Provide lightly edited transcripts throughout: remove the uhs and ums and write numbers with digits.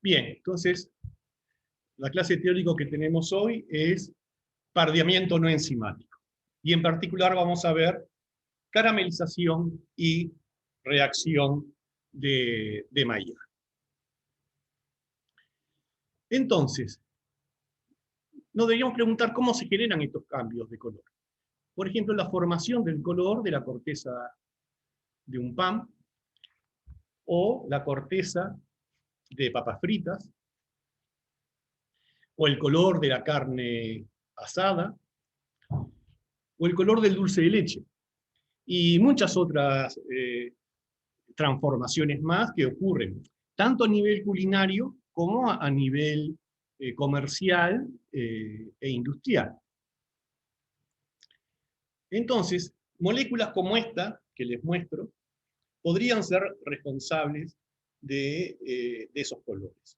Bien, entonces, la clase teórica que tenemos hoy es pardeamiento no enzimático. Y en particular vamos a ver caramelización y reacción de Maillard. Entonces, nos deberíamos preguntar cómo se generan estos cambios de color. Por ejemplo, la formación del color de la corteza de un pan, o la corteza de papas fritas, o el color de la carne asada, o el color del dulce de leche, y muchas otras transformaciones más que ocurren, tanto a nivel culinario como a nivel comercial e industrial. Entonces, moléculas como esta, que les muestro, podrían ser responsables de esos colores.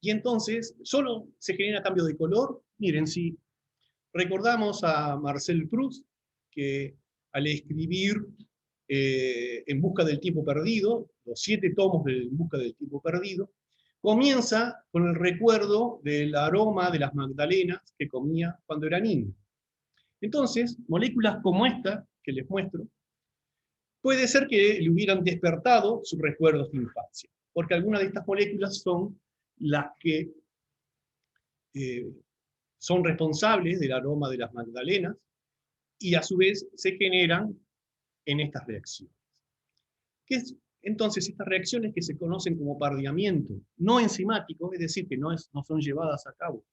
Y entonces, ¿solo se genera cambio de color? Miren, si recordamos a Marcel Proust, que al escribir En busca del tiempo perdido, los 7 tomos de En busca del tiempo perdido, comienza con el recuerdo del aroma de las magdalenas que comía cuando era niño. Entonces, moléculas como esta, que les muestro, puede ser que le hubieran despertado sus recuerdos de infancia, porque algunas de estas moléculas son las que son responsables del aroma de las magdalenas, y a su vez se generan en estas reacciones. Entonces, estas reacciones que se conocen como pardeamiento no enzimático, es decir, que no son llevadas a cabo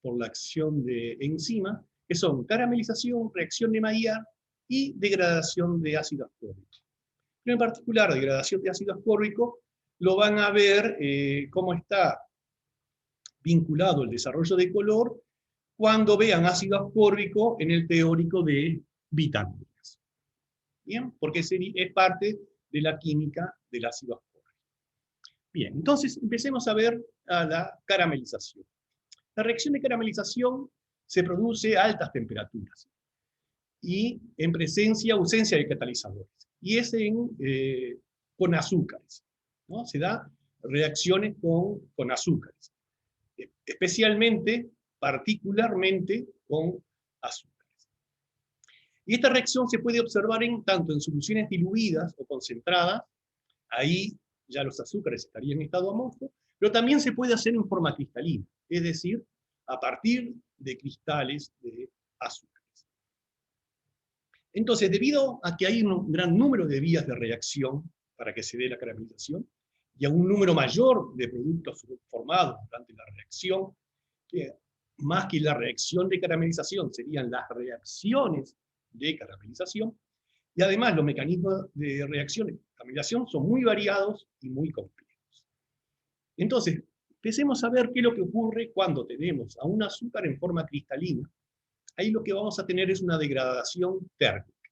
por la acción de enzima, que son caramelización, reacción de Maillard y degradación de ácido ascórbico. Pero en particular, degradación de ácido ascórbico, lo van a ver cómo está vinculado el desarrollo de color cuando vean ácido ascórbico en el teórico de vitaminas. ¿Bien? Porque es parte de la química del ácido ascórbico. Bien, entonces empecemos a ver a la caramelización. La reacción de caramelización se produce a altas temperaturas y en presencia o ausencia de catalizadores. Y es con azúcares, ¿no? Se da reacciones con azúcares, especialmente, particularmente con azúcares. Y esta reacción se puede observar tanto en soluciones diluidas o concentradas, ahí ya los azúcares estarían en estado amorfo, pero también se puede hacer en forma cristalina, es decir, a partir de cristales de azúcares. Entonces, debido a que hay un gran número de vías de reacción para que se dé la caramelización, y a un número mayor de productos formados durante la reacción, más que la reacción de caramelización, serían las reacciones de caramelización, y además los mecanismos de reacción de caramelización son muy variados y muy complejos. Entonces, empecemos a ver qué es lo que ocurre cuando tenemos a un azúcar en forma cristalina. Ahí lo que vamos a tener es una degradación térmica.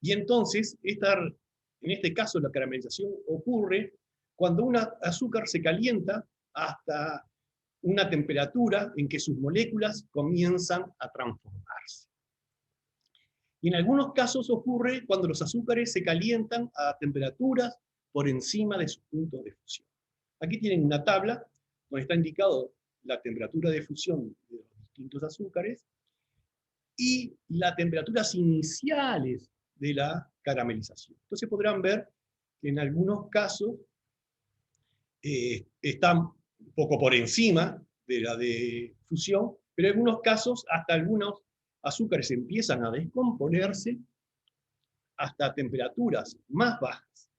Y entonces, en este caso, la caramelización ocurre cuando un azúcar se calienta hasta una temperatura en que sus moléculas comienzan a transformarse. Y en algunos casos ocurre cuando los azúcares se calientan a temperaturas por encima de sus puntos de fusión. Aquí tienen una tabla donde está indicado la temperatura de fusión de los distintos azúcares y las temperaturas iniciales de la caramelización. Entonces podrán ver que en algunos casos están un poco por encima de la de fusión, pero en algunos casos hasta algunos azúcares empiezan a descomponerse hasta temperaturas más bajas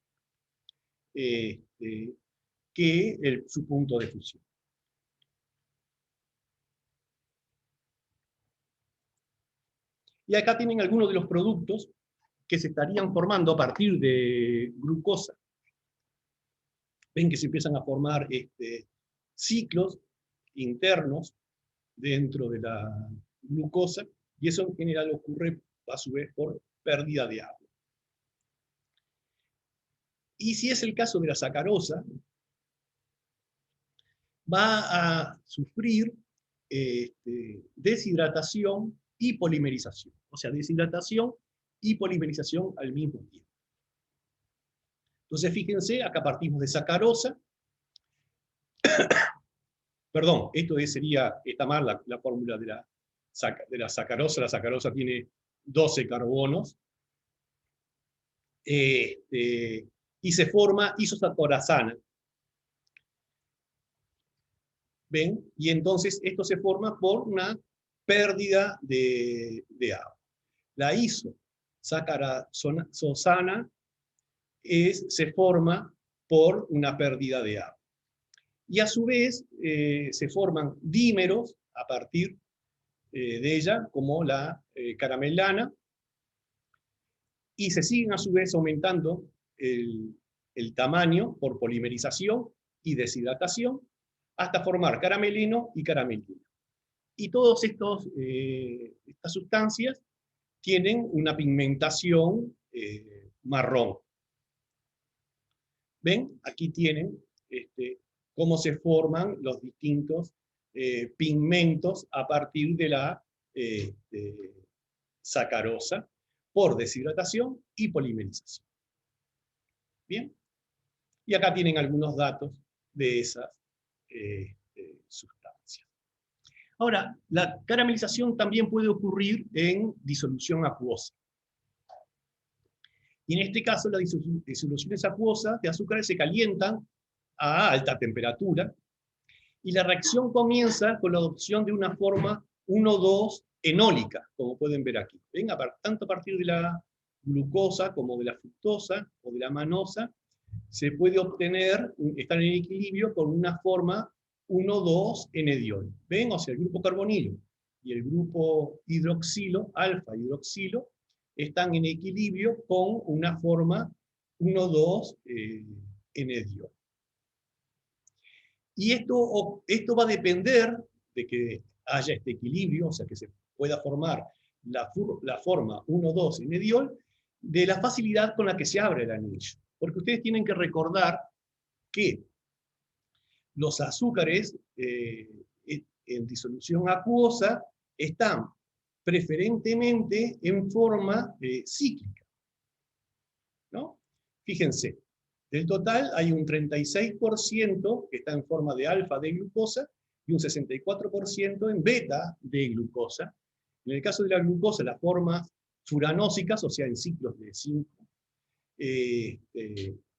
que su punto de fusión. Y acá tienen algunos de los productos que se estarían formando a partir de glucosa. Ven que se empiezan a formar ciclos internos dentro de la glucosa, y eso en general ocurre a su vez por pérdida de agua. Y si es el caso de la sacarosa, va a sufrir deshidratación y polimerización. O sea, deshidratación y polimerización al mismo tiempo. Entonces, fíjense, acá partimos de sacarosa. Perdón, está mal la fórmula de la sacarosa. La sacarosa tiene 12 carbonos. Y se forma isosacorazana. ¿Ven? Y entonces esto se forma por una pérdida de agua. La isosacarazosana se forma por una pérdida de agua. Y a su vez se forman dímeros a partir de ella, como la caramelana, y se siguen a su vez aumentando el tamaño por polimerización y deshidratación, hasta formar caramelino y caramelina. Y todas estas sustancias tienen una pigmentación marrón. ¿Ven? Aquí tienen cómo se forman los distintos pigmentos a partir de la sacarosa por deshidratación y polimerización. Bien. Y acá tienen algunos datos de esas sustancias. Ahora, la caramelización también puede ocurrir en disolución acuosa. Y en este caso, las disoluciones acuosas de azúcares se calientan a alta temperatura, y la reacción comienza con la adopción de una forma 1,2 enólica, como pueden ver aquí. ¿Ven? Tanto a partir de la glucosa como de la fructosa o de la manosa, se puede obtener, estar en equilibrio con una forma 1,2 enediol. ¿Ven? O sea, el grupo carbonilo y el grupo hidroxilo, alfa hidroxilo, están en equilibrio con una forma 1,2 enediol. Y esto va a depender de que haya este equilibrio, o sea, que se pueda formar la forma 1,2 enediol, de la facilidad con la que se abre el anillo. Porque ustedes tienen que recordar que los azúcares en disolución acuosa están preferentemente en forma cíclica, ¿no? Fíjense, del total hay un 36% que está en forma de alfa de glucosa y un 64% en beta de glucosa. En el caso de la glucosa, las formas furanósicas, o sea, en ciclos de 5,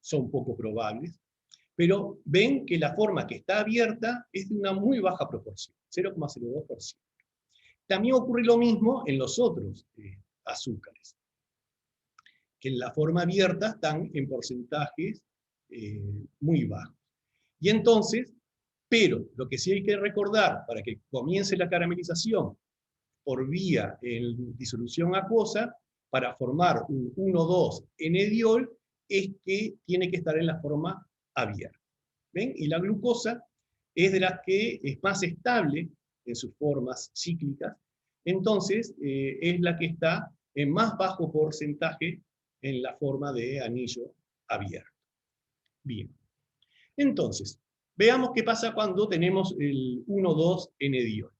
son poco probables, pero ven que la forma que está abierta es de una muy baja proporción, 0,02%. También ocurre lo mismo en los otros azúcares, que en la forma abierta están en porcentajes muy bajos. Y entonces, pero lo que sí hay que recordar para que comience la caramelización por vía en disolución acuosa, para formar un 1,2 enediol, es que tiene que estar en la forma abierta. ¿Ven? Y la glucosa es de las que es más estable en sus formas cíclicas, entonces es la que está en más bajo porcentaje en la forma de anillo abierto. Bien. Entonces, veamos qué pasa cuando tenemos el 1,2 enediol.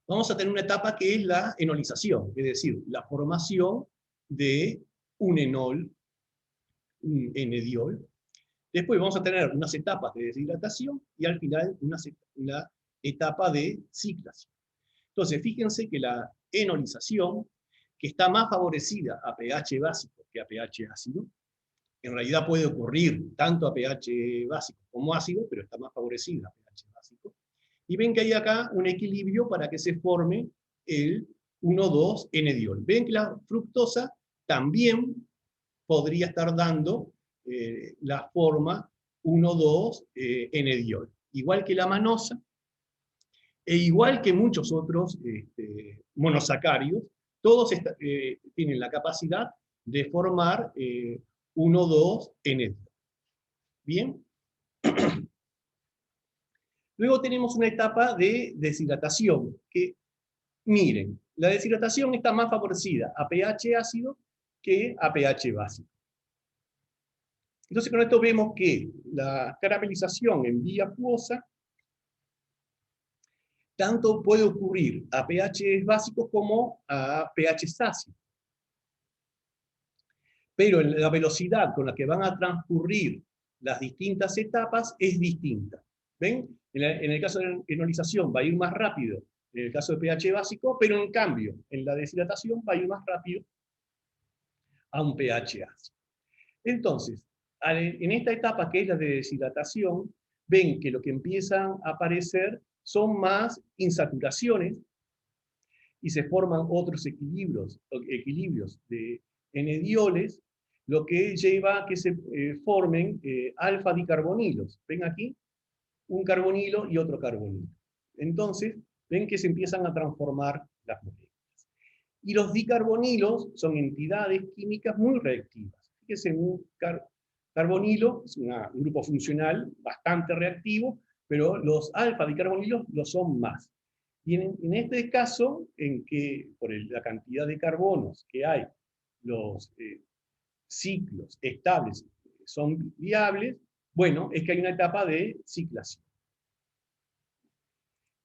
Vamos a tener una etapa que es la enolización, es decir, la formación de un enol, un enediol. Después vamos a tener unas etapas de deshidratación y al final una etapa de ciclación. Entonces, fíjense que la enolización, que está más favorecida a pH básico que a pH ácido, en realidad puede ocurrir tanto a pH básico como ácido, pero está más favorecida a pH básico. Y ven que hay acá un equilibrio para que se forme el 1,2 enediol. Ven que la fructosa también podría estar dando la forma 1,2 enediol. Igual que la manosa, e igual que muchos otros monosacáridos, todos tienen la capacidad de formar 1,2 enediol. ¿Bien? Luego tenemos una etapa de deshidratación, que, miren, la deshidratación está más favorecida a pH ácido que a pH básico. Entonces con esto vemos que la caramelización en vía acuosa tanto puede ocurrir a pH básicos como a pH ácidos. pero la velocidad con la que van a transcurrir las distintas etapas es distinta. ¿Ven? En el caso de enolización va a ir más rápido, en el caso de pH básico, pero en cambio, en la deshidratación va a ir más rápido a un pH ácido. Entonces, en esta etapa que es la de deshidratación, ven que lo que empiezan a aparecer son más insaturaciones y se forman otros equilibrios de N-dioles, lo que lleva a que se formen alfa-dicarbonilos. ¿Ven aquí? Un carbonilo y otro carbonilo. Entonces, ven que se empiezan a transformar las moléculas. Y los dicarbonilos son entidades químicas muy reactivas. Fíjense, un carbonilo es un grupo funcional bastante reactivo, pero los alfa-dicarbonilos lo son más. Y en este caso, en que por la cantidad de carbonos que hay, los ciclos estables son viables, bueno, es que hay una etapa de ciclación.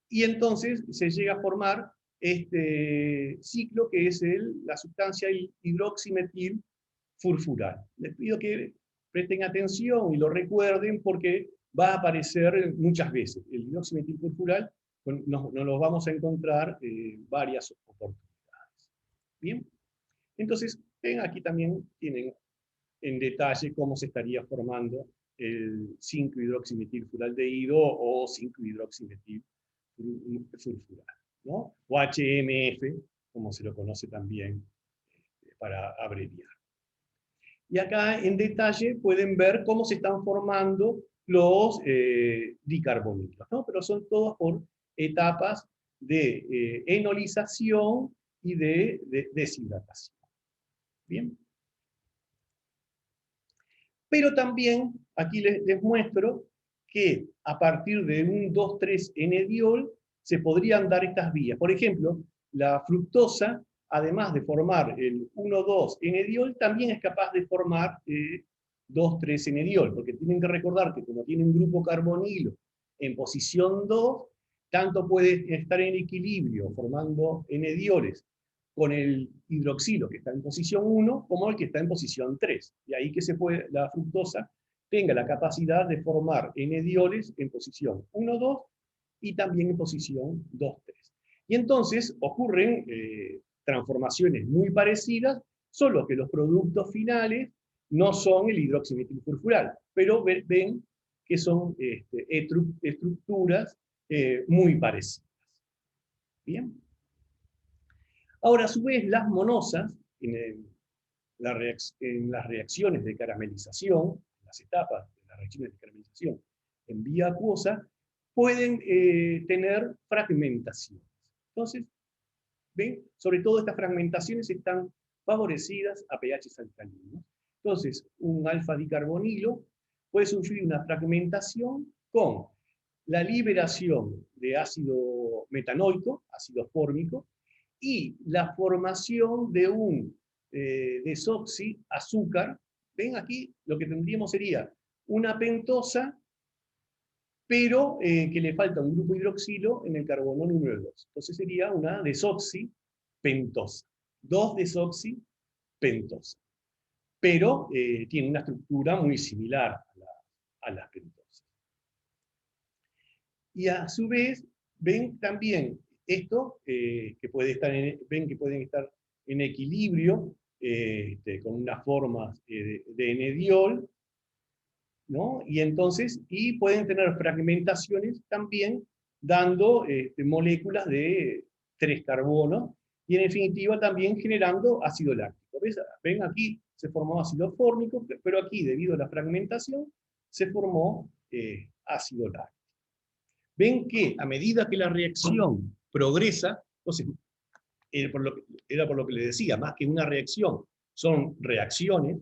Y entonces se llega a formar este ciclo que es la sustancia hidroximetil furfural. Les pido que presten atención y lo recuerden porque va a aparecer muchas veces. El hidroximetil furfural nos lo vamos a encontrar varias oportunidades. Bien, entonces aquí también tienen en detalle cómo se estaría formando el 5-hidroximetilfuraldehído o 5-hidroximetil sulfural, ¿no? O HMF, como se lo conoce también para abreviar. Y acá en detalle pueden ver cómo se están formando los dicarbonilos, ¿no? Pero son todos por etapas de enolización y de deshidratación. Bien. Pero también aquí les muestro que a partir de un 2,3-N-diol se podrían dar estas vías. Por ejemplo, la fructosa, además de formar el 1,2-N-diol, también es capaz de formar 2,3-N-diol, porque tienen que recordar que como tiene un grupo carbonilo en posición 2, tanto puede estar en equilibrio formando N-dioles con el hidroxilo que está en posición 1, como el que está en posición 3. Y ahí que la fructosa tenga la capacidad de formar N-dioles en posición 1, 2 y también en posición 2, 3. Y entonces ocurren transformaciones muy parecidas, solo que los productos finales no son el hidroximetilfurfural, pero ven que son estructuras muy parecidas. Bien. Ahora, a su vez, las monosas, en las reacciones de caramelización, en las etapas de las reacciones de caramelización en vía acuosa, pueden tener fragmentaciones. Entonces, ¿ven? Sobre todo estas fragmentaciones están favorecidas a pHs alcalinos. Entonces, un alfa-dicarbonilo puede sufrir una fragmentación con la liberación de ácido metanoico, ácido fórmico, y la formación de un desoxiazúcar. Ven aquí, lo que tendríamos sería una pentosa, pero que le falta un grupo hidroxilo en el carbono número 2. Entonces sería una desoxipentosa. 2-desoxipentosa. Pero tiene una estructura muy similar a las pentosas. Y a su vez, ven también esto, que ven que pueden estar en equilibrio con unas formas de N-diol, ¿no? Y entonces, pueden tener fragmentaciones también dando moléculas de 3 carbonos, y en definitiva también generando ácido láctico. Ven aquí se formó ácido fórmico, pero aquí debido a la fragmentación se formó ácido láctico. Ven que a medida que la reacción progresa, entonces, era por lo que les decía, más que una reacción, son reacciones,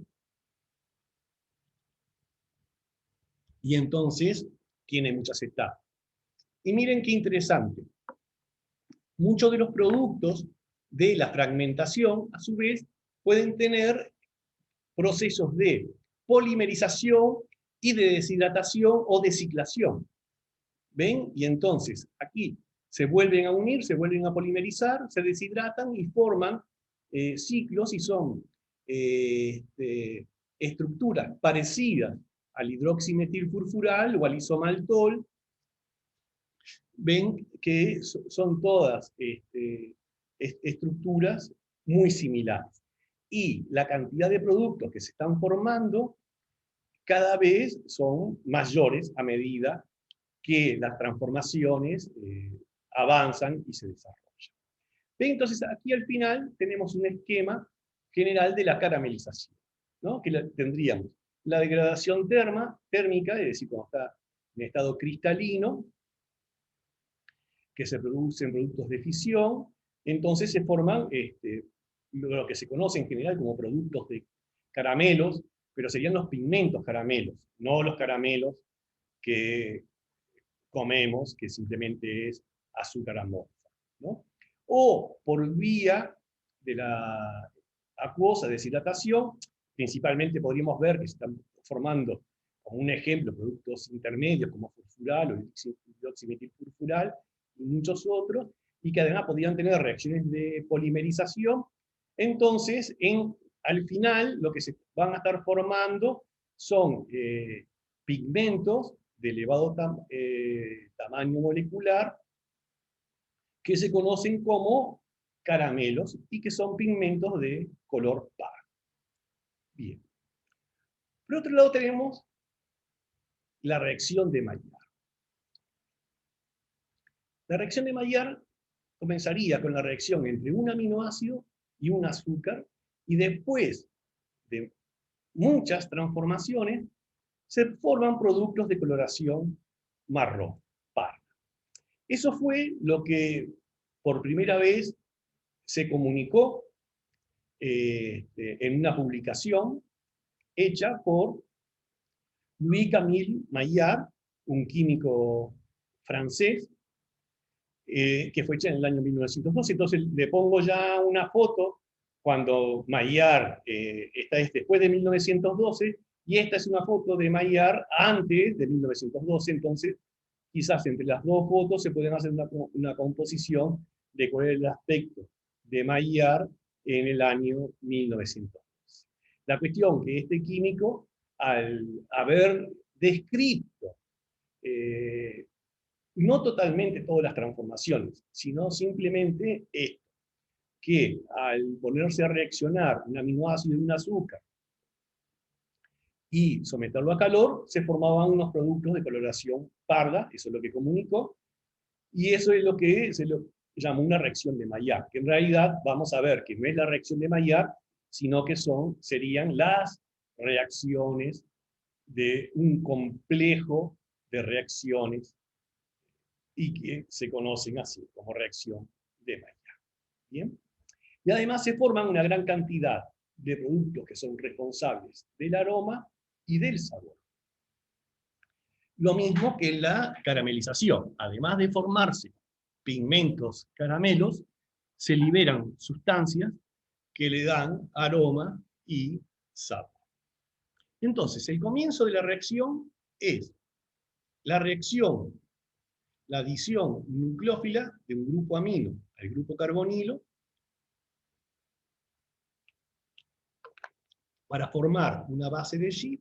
y entonces tiene muchas etapas. Y miren qué interesante. Muchos de los productos de la fragmentación, a su vez, pueden tener procesos de polimerización y de deshidratación o deciclación. ¿Ven? Y entonces, aquí se vuelven a unir, se vuelven a polimerizar, se deshidratan y forman ciclos, y son estructuras parecidas al hidroximetilfurfural o al isomaltol, ven que son todas estructuras muy similares. Y la cantidad de productos que se están formando cada vez son mayores a medida que las transformaciones avanzan y se desarrollan. ¿Ven? Entonces, aquí al final tenemos un esquema general de la caramelización, ¿no? Que tendríamos la degradación térmica, es decir, cuando está en estado cristalino, que se producen productos de fisión, entonces se forman lo que se conoce en general como productos de caramelos, pero serían los pigmentos caramelos, no los caramelos que comemos, que simplemente es azúcar amorfa, ¿no? O por vía de la acuosa, deshidratación, principalmente podríamos ver que se están formando, como un ejemplo, productos intermedios como furfural o hidroximetilfurfural y muchos otros, y que además podrían tener reacciones de polimerización. Entonces, al final, lo que se van a estar formando son pigmentos de elevado tamaño molecular, que se conocen como caramelos y que son pigmentos de color pardo. Bien. Por otro lado tenemos la reacción de Maillard. La reacción de Maillard comenzaría con la reacción entre un aminoácido y un azúcar, y después de muchas transformaciones se forman productos de coloración marrón, parda. Eso fue lo que por primera vez se comunicó en una publicación hecha por Louis-Camille Maillard, un químico francés, que fue hecha en el año 1912. Entonces le pongo ya una foto cuando Maillard está después de 1912, y esta es una foto de Maillard antes de 1912, entonces quizás entre las dos fotos se pueden hacer una composición de cuál es el aspecto de Maillard en el año 1912. La cuestión que este químico, al haber descrito no totalmente todas las transformaciones, sino simplemente esto, que al ponerse a reaccionar un aminoácido y un azúcar y someterlo a calor, se formaban unos productos de coloración parda, eso es lo que comunicó, y eso es lo que se lo llamó una reacción de Maillard, que en realidad vamos a ver que no es la reacción de Maillard, sino que serían las reacciones de un complejo de reacciones y que se conocen así como reacción de Maillard. ¿Bien? Y además se forman una gran cantidad de productos que son responsables del aroma y del sabor. Lo mismo que la caramelización. Además de formarse pigmentos caramelos, se liberan sustancias que le dan aroma y sabor. Entonces, el comienzo de la reacción es la reacción, la adición nucleófila de un grupo amino al grupo carbonilo para formar una base de G,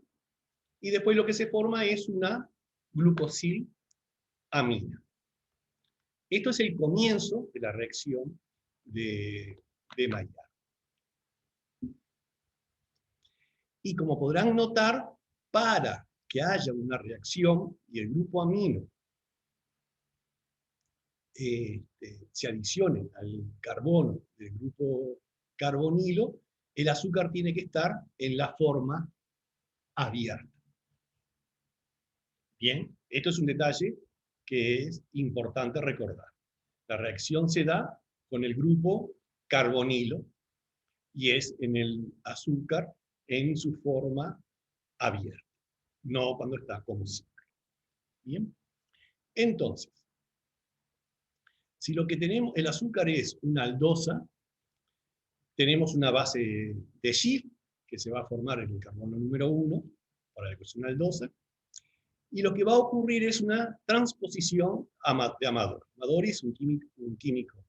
y después lo que se forma es una glucosilamina. Esto es el comienzo de la reacción de Maillard. Y como podrán notar, para que haya una reacción y el grupo amino se adicione al carbono del grupo carbonilo, el azúcar tiene que estar en la forma abierta. Bien, esto es un detalle que es importante recordar. La reacción se da con el grupo carbonilo y es en el azúcar en su forma abierta, no cuando está como simple. Bien, entonces, si lo que tenemos, el azúcar es una aldosa, tenemos una base de Schiff que se va a formar en el carbono número 1 para que es una aldosa, y lo que va a ocurrir es una transposición de Amador. Amador es un químico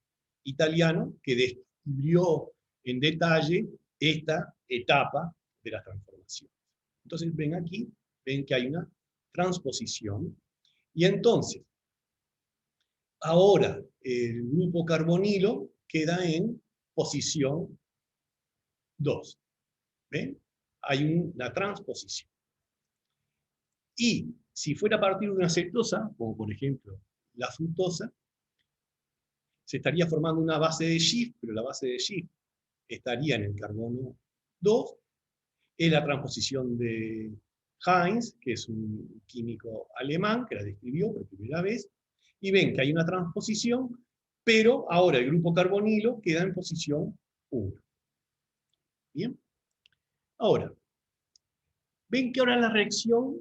italiano que describió en detalle esta etapa de la transformación. Entonces ven aquí, ven que hay una transposición, y entonces, ahora el grupo carbonilo queda en posición 2. ¿Ven? Hay una transposición. Y si fuera a partir de una cetosa, como por ejemplo la fructosa, se estaría formando una base de Schiff, pero la base de Schiff estaría en el carbono 2, es la transposición de Heinz, que es un químico alemán que la describió por primera vez, y ven que hay una transposición, pero ahora el grupo carbonilo queda en posición 1. ¿Bien? Ahora, ven que ahora la reacción,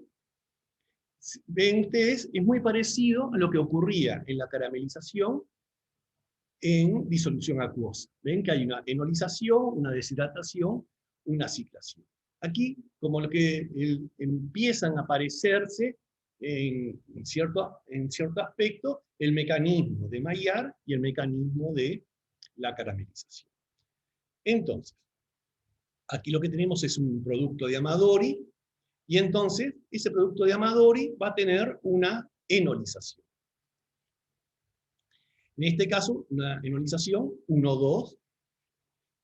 ven ustedes, es muy parecido a lo que ocurría en la caramelización en disolución acuosa. Ven que hay una enolización, una deshidratación, una ciclación. Aquí, como lo que empiezan a aparecerse en cierto aspecto, el mecanismo de Maillard y el mecanismo de la caramelización. Entonces, aquí lo que tenemos es un producto de Amadori, y entonces ese producto de Amadori va a tener una enolización. En este caso, una enolización 1,2,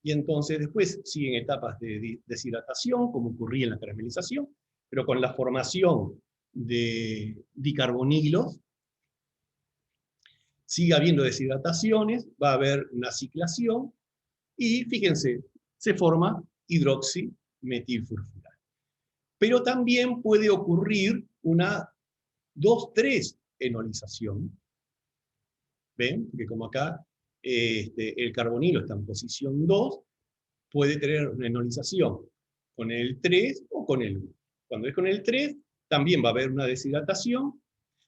y entonces después siguen etapas de deshidratación, como ocurría en la caramelización, pero con la formación de dicarbonilos, sigue habiendo deshidrataciones, va a haber una ciclación, y fíjense, se forma hidroximetilfurfural. Pero también puede ocurrir una 2,3 enolización. ¿Ven? Porque como acá el carbonilo está en posición 2, puede tener una enolización con el 3 o con el 1. Cuando es con el 3, también va a haber una deshidratación,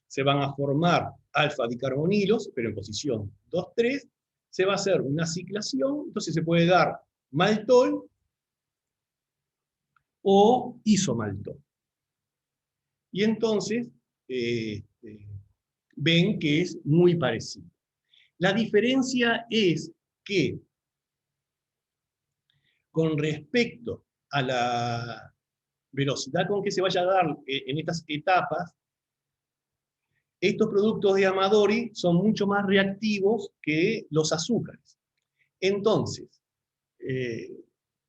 se van a formar alfa-dicarbonilos, pero en posición 2,3, se va a hacer una ciclación, entonces se puede dar maltol o isomaltol. Y entonces ven que es muy parecido. La diferencia es que con respecto a la velocidad con que se vaya a dar en estas etapas, estos productos de Amadori son mucho más reactivos que los azúcares. Entonces,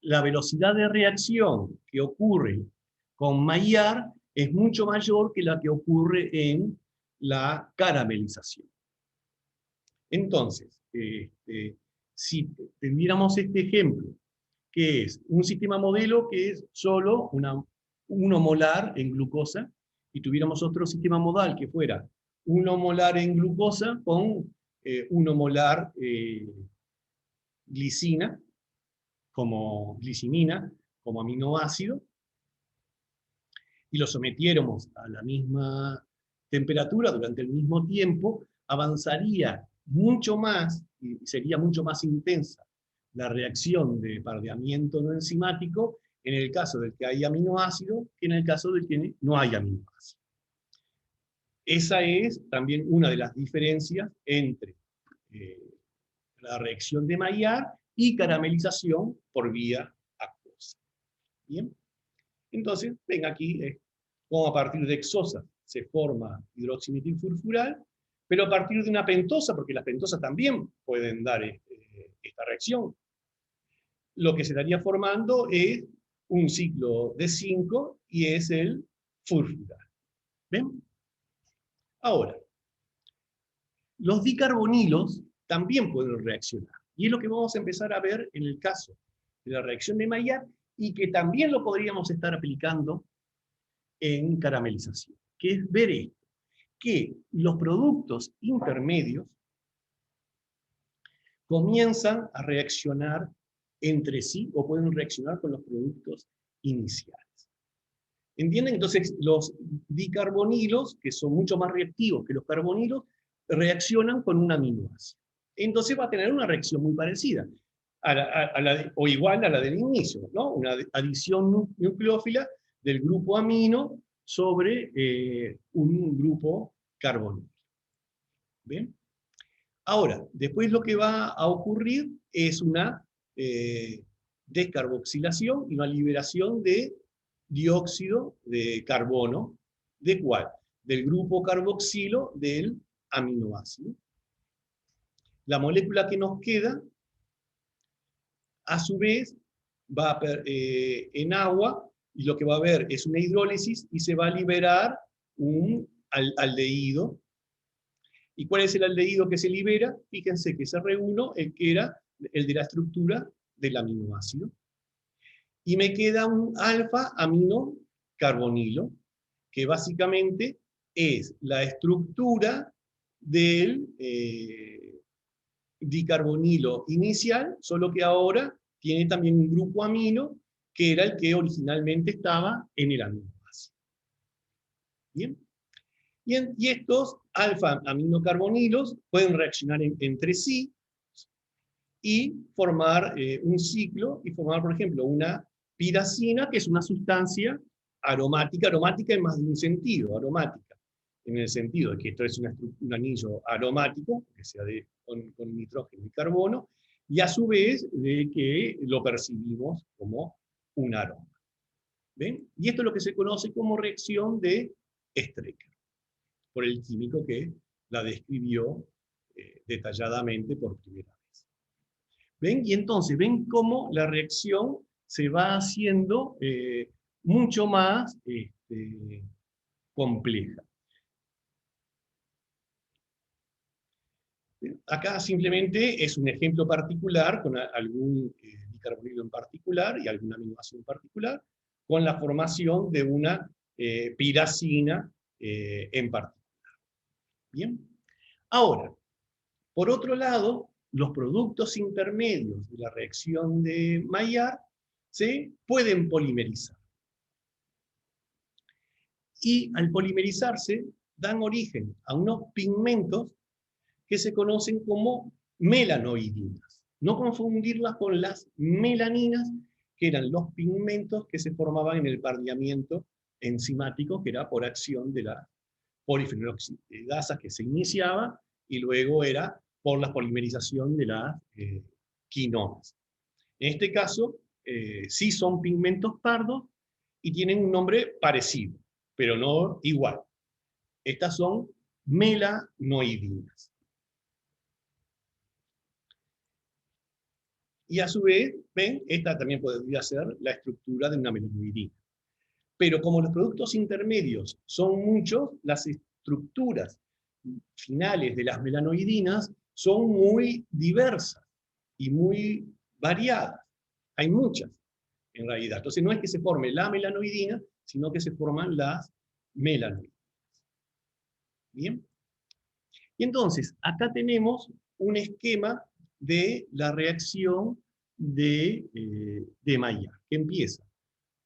la velocidad de reacción que ocurre con Maillard es mucho mayor que la que ocurre en la caramelización. Entonces, si tuviéramos este ejemplo, que es un sistema modelo que es solo 1 molar en glucosa, y tuviéramos otro sistema modal que fuera 1 molar en glucosa con 1 molar glicinina, como glicinina, como aminoácido, y lo sometiéramos a la misma temperatura durante el mismo tiempo, avanzaría mucho más y sería mucho más intensa la reacción de pardeamiento no enzimático en el caso del que hay aminoácido que en el caso del que no hay aminoácido. Esa es también una de las diferencias entre la reacción de Maillard y caramelización por vía acuosa. ¿Bien? Entonces, ven aquí cómo a partir de hexosa se forma hidroximetilfurfural, pero a partir de una pentosa, porque las pentosas también pueden dar esta reacción, lo que se estaría formando es un ciclo de 5 y es el furfural. ¿Ven? Ahora, los dicarbonilos también pueden reaccionar, y es lo que vamos a empezar a ver en el caso de la reacción de Maillard, y que también lo podríamos estar aplicando en caramelización, que es ver esto, que los productos intermedios comienzan a reaccionar entre sí o pueden reaccionar con los productos iniciales. ¿Entienden? Entonces, los dicarbonilos, que son mucho más reactivos que los carbonilos, reaccionan con un aminoácido. Entonces va a tener una reacción muy parecida, o igual a la del inicio, ¿no? Una adición nucleófila del grupo amino sobre un grupo carbonilo. ¿Bien? Ahora, después lo que va a ocurrir es una descarboxilación y una liberación de dióxido de carbono. ¿De cuál? Del grupo carboxilo del aminoácido. La molécula que nos queda, a su vez, va en agua, y lo que va a haber es una hidrólisis y se va a liberar un aldehído. ¿Y cuál es el aldehído que se libera? Fíjense que es R1, el que era el de la estructura del aminoácido. Y me queda un alfa-aminocarbonilo, que básicamente es la estructura del dicarbonilo inicial, solo que ahora tiene también un grupo amino, que era el que originalmente estaba en el aminoácido. ¿Bien? Y estos alfa-aminocarbonilos pueden reaccionar entre sí y formar un ciclo, y formar, por ejemplo, una piracina, que es una sustancia aromática, aromática en más de un sentido, aromática, en el sentido de que esto es un anillo aromático, que sea con nitrógeno y carbono, y a su vez de que lo percibimos como un aroma. ¿Ven? Y esto es lo que se conoce como reacción de Strecker, por el químico que la describió detalladamente por primera vez. ¿Ven? Y entonces, ven cómo la reacción se va haciendo mucho más compleja. Acá simplemente es un ejemplo particular con algún bicarbonilo en particular y alguna aminoácido en particular, con la formación de una piracina en particular. Bien. Ahora, por otro lado, los productos intermedios de la reacción de Maillard se pueden polimerizar. Y al polimerizarse dan origen a unos pigmentos que se conocen como melanoidinas. No confundirlas con las melaninas, que eran los pigmentos que se formaban en el pardeamiento enzimático, que era por acción de la polifenoloxidasa que se iniciaba, y luego era por la polimerización de las quinonas. En este caso, sí son pigmentos pardos y tienen un nombre parecido, pero no igual. Estas son melanoidinas. Y a su vez, ven, esta también podría ser la estructura de una melanoidina. Pero como los productos intermedios son muchos, las estructuras finales de las melanoidinas son muy diversas y muy variadas. Hay muchas, en realidad. Entonces no es que se forme la melanoidina, sino que se forman las melanoidinas. ¿Bien? Y entonces, acá tenemos un esquema de la reacción de Maillard, que empieza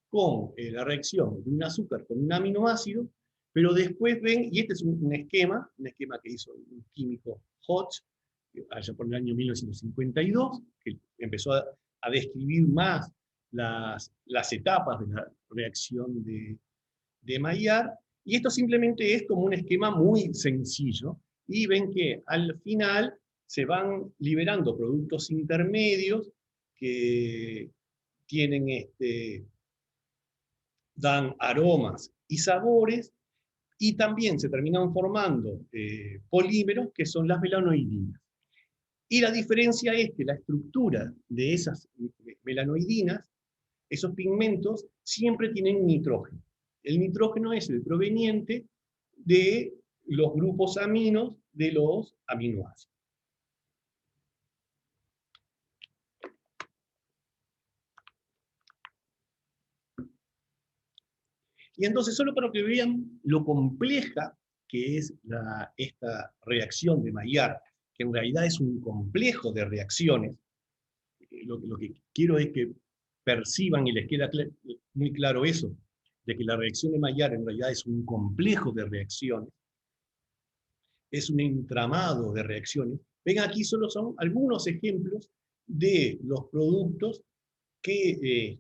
con la reacción de un azúcar con un aminoácido, pero después ven, y este es un esquema que hizo un químico Hodge, allá por el año 1952, que empezó a describir más las etapas de la reacción de Maillard, y esto simplemente es como un esquema muy sencillo, y ven que al final se van liberando productos intermedios que tienen dan aromas y sabores, y también se terminan formando polímeros que son las melanoidinas. Y la diferencia es que la estructura de esas melanoidinas, esos pigmentos, siempre tienen nitrógeno. El nitrógeno es el proveniente de los grupos aminos de los aminoácidos. Y entonces, solo para que vean lo compleja que es esta reacción de Maillard, que en realidad es un complejo de reacciones, lo que quiero es que perciban y les queda muy claro eso, de que la reacción de Maillard en realidad es un complejo de reacciones, es un entramado de reacciones. Ven, aquí solo son algunos ejemplos de los productos que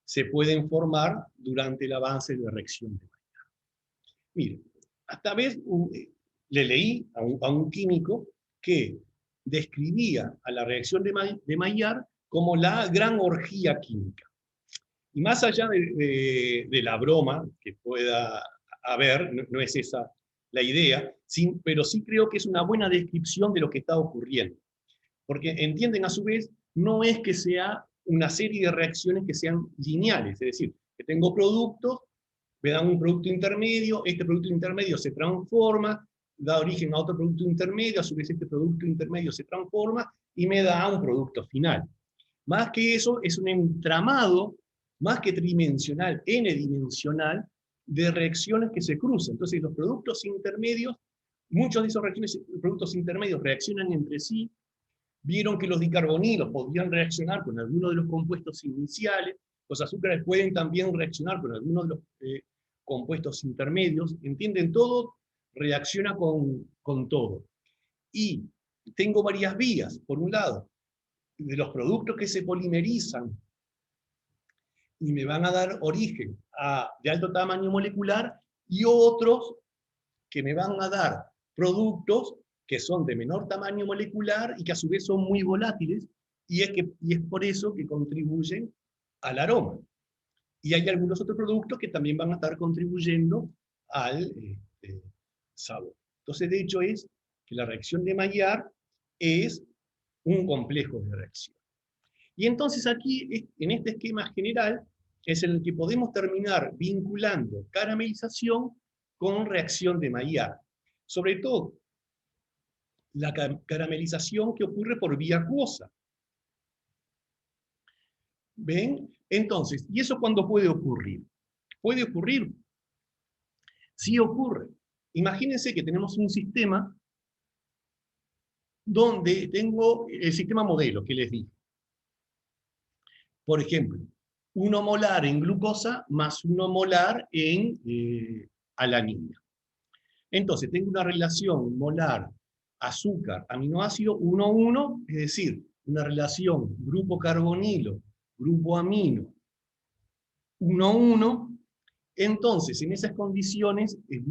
se pueden formar durante el avance de la reacción de Maillard. Miren, esta vez le leí a un químico que describía a la reacción de Maillard como la gran orgía química. Y más allá de la broma que pueda haber, no es esa la idea, pero sí creo que es una buena descripción de lo que está ocurriendo. Porque entienden a su vez, no es que sea una serie de reacciones que sean lineales, es decir, que tengo productos, me dan un producto intermedio, este producto intermedio se transforma, da origen a otro producto intermedio, a su vez este producto intermedio se transforma y me da un producto final. Más que eso, es un entramado, más que tridimensional, n-dimensional, de reacciones que se cruzan. Entonces, los productos intermedios, muchos de esos productos intermedios reaccionan entre sí. Vieron que los dicarbonilos podían reaccionar con algunos de los compuestos iniciales, los azúcares pueden también reaccionar con algunos de los compuestos intermedios, entienden todo, reacciona con todo. Y tengo varias vías, por un lado, de los productos que se polimerizan y me van a dar origen de alto tamaño molecular, y otros que me van a dar productos que son de menor tamaño molecular y que a su vez son muy volátiles, y es por eso que contribuyen al aroma. Y hay algunos otros productos que también van a estar contribuyendo al sabor. Entonces, de hecho, es que la reacción de Maillard es un complejo de reacción. Y entonces aquí, en este esquema general, es en el que podemos terminar vinculando caramelización con reacción de Maillard. Sobre todo, la caramelización que ocurre por vía acuosa. ¿Ven? Entonces, ¿y eso cuándo puede ocurrir? Puede ocurrir. Sí ocurre. Imagínense que tenemos un sistema donde tengo el sistema modelo que les dije. Por ejemplo, 1 molar en glucosa más 1 molar en alanina. Entonces, tengo una relación molar azúcar-aminoácido 1-1, es decir, una relación grupo carbonilo, grupo amino 1-1. Entonces, en esas condiciones es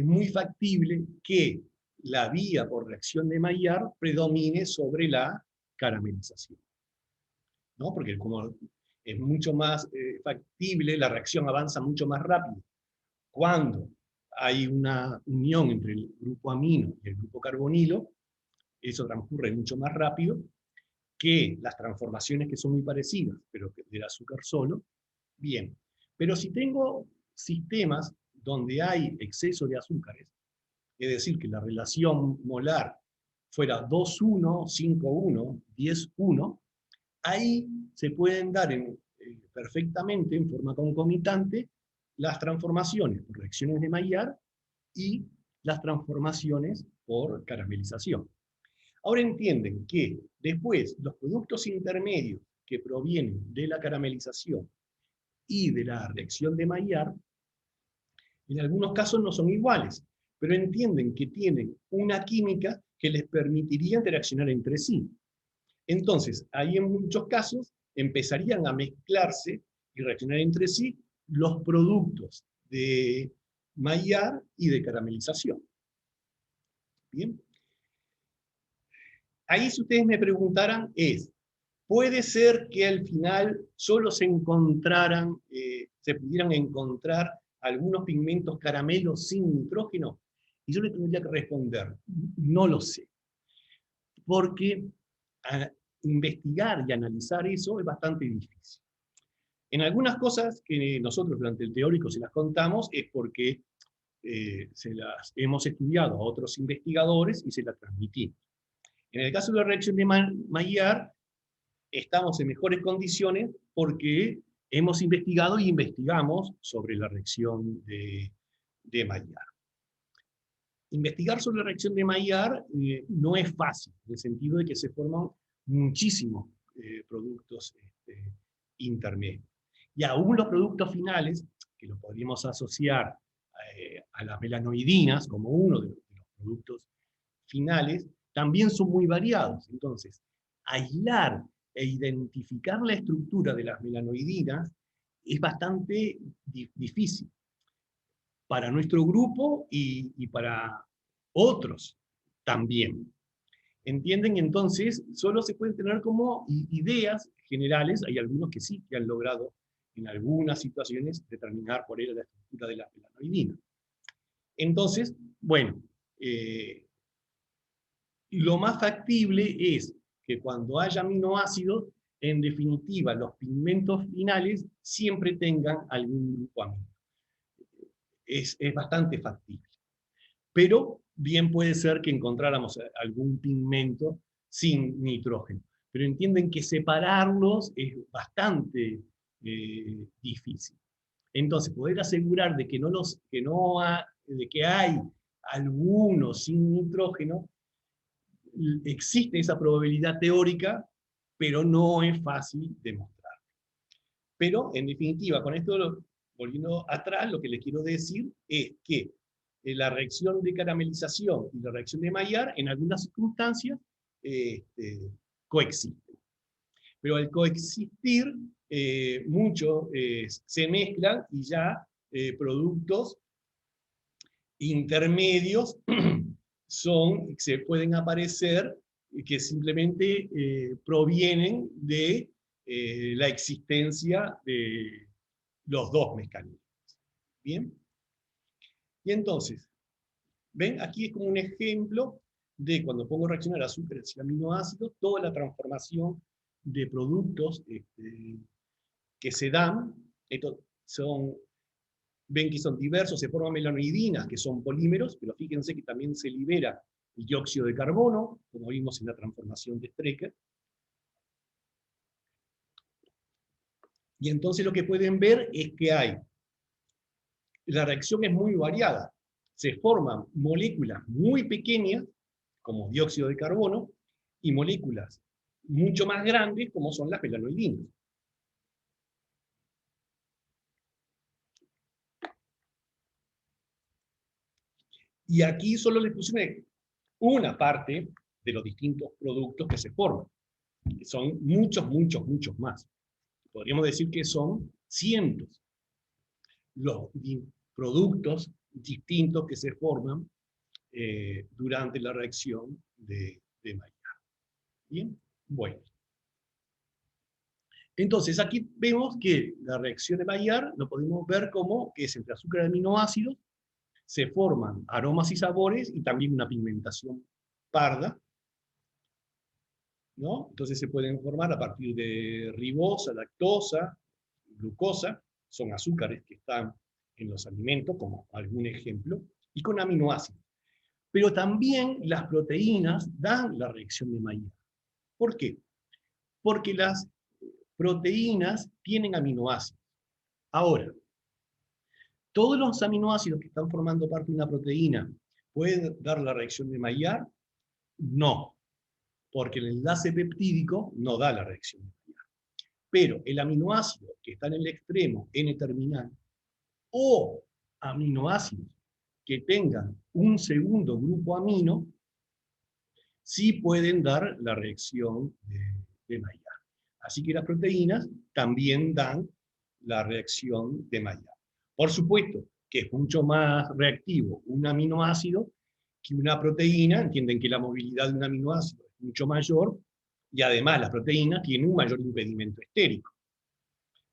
muy factible que la vía por reacción de Maillard predomine sobre la caramelización, ¿no? Porque como es mucho más factible, la reacción avanza mucho más rápido cuando hay una unión entre el grupo amino y el grupo carbonilo. Eso transcurre mucho más rápido que las transformaciones que son muy parecidas, pero del azúcar solo. Bien, pero si tengo sistemas donde hay exceso de azúcares, es decir, que la relación molar fuera 2-1, 5-1, 10-1, ahí se pueden dar perfectamente, en forma concomitante, las transformaciones por reacciones de Maillard y las transformaciones por caramelización. Ahora entienden que después los productos intermedios que provienen de la caramelización y de la reacción de Maillard, en algunos casos no son iguales, pero entienden que tienen una química que les permitiría interaccionar entre sí. Entonces, ahí en muchos casos empezarían a mezclarse y reaccionar entre sí los productos de Maillard y de caramelización. Bien. Ahí, si ustedes me preguntaran, ¿puede ser que al final solo se pudieran encontrar algunos pigmentos caramelos sin nitrógeno? Y yo le tendría que responder, no lo sé. Porque investigar y analizar eso es bastante difícil. En algunas cosas que nosotros durante el teórico se las contamos es porque se las hemos estudiado a otros investigadores y se las transmitimos. En el caso de la reacción de Maillard, estamos en mejores condiciones porque hemos investigado y investigamos sobre la reacción de Maillard. Investigar sobre la reacción de Maillard no es fácil, en el sentido de que se forman muchísimos productos intermedios. Y aún los productos finales, que los podríamos asociar a las melanoidinas como uno de los productos finales, también son muy variados. Entonces, aislar e identificar la estructura de las melanoidinas es bastante difícil para nuestro grupo y para otros también. ¿Entienden? Entonces, solo se pueden tener como ideas generales. Hay algunos que sí, que han logrado en algunas situaciones determinar cuál era la estructura de la melanoidina. Entonces, bueno, lo más factible es que cuando haya aminoácidos, en definitiva, los pigmentos finales siempre tengan algún grupo amino. Es bastante factible. Pero bien puede ser que encontráramos algún pigmento sin nitrógeno. Pero entienden que separarlos es bastante difícil. Entonces, poder asegurar de de que hay algunos sin nitrógeno, existe esa probabilidad teórica, pero no es fácil demostrar. Pero, en definitiva, con esto, volviendo atrás, lo que les quiero decir es que la reacción de caramelización y la reacción de Maillard, en algunas circunstancias, coexisten. Pero al coexistir, muchos se mezclan y ya productos intermedios se pueden aparecer que simplemente provienen de la existencia de los dos mecanismos. ¿Bien? Y entonces, ¿ven? Aquí es como un ejemplo de cuando pongo reaccionar azúcares y aminoácidos, toda la transformación de productos que se dan. Estos ven que son diversos, se forman melanoidinas, que son polímeros, pero fíjense que también se libera el dióxido de carbono, como vimos en la transformación de Strecker. Y entonces lo que pueden ver es que la reacción es muy variada. Se forman moléculas muy pequeñas, como dióxido de carbono, y moléculas mucho más grandes, como son las melanoidinas. Y aquí solo les puse una parte de los distintos productos que se forman. Son muchos, muchos, muchos más. Podríamos decir que son cientos los productos distintos que se forman durante la reacción de Maillard. Bien, bueno. Entonces, aquí vemos que la reacción de Maillard lo podemos ver como que es entre azúcar y aminoácidos, se forman aromas y sabores y también una pigmentación parda, ¿no? Entonces se pueden formar a partir de ribosa, lactosa, glucosa, son azúcares que están en los alimentos, como algún ejemplo, y con aminoácidos. Pero también las proteínas dan la reacción de Maillard. ¿Por qué? Porque las proteínas tienen aminoácidos. Ahora, ¿todos los aminoácidos que están formando parte de una proteína pueden dar la reacción de Maillard? No, porque el enlace peptídico no da la reacción de Maillard. Pero el aminoácido que está en el extremo N-terminal o aminoácidos que tengan un segundo grupo amino, sí pueden dar la reacción de Maillard. Así que las proteínas también dan la reacción de Maillard. Por supuesto que es mucho más reactivo un aminoácido que una proteína. Entienden que la movilidad de un aminoácido es mucho mayor, y además la proteína tiene un mayor impedimento estérico.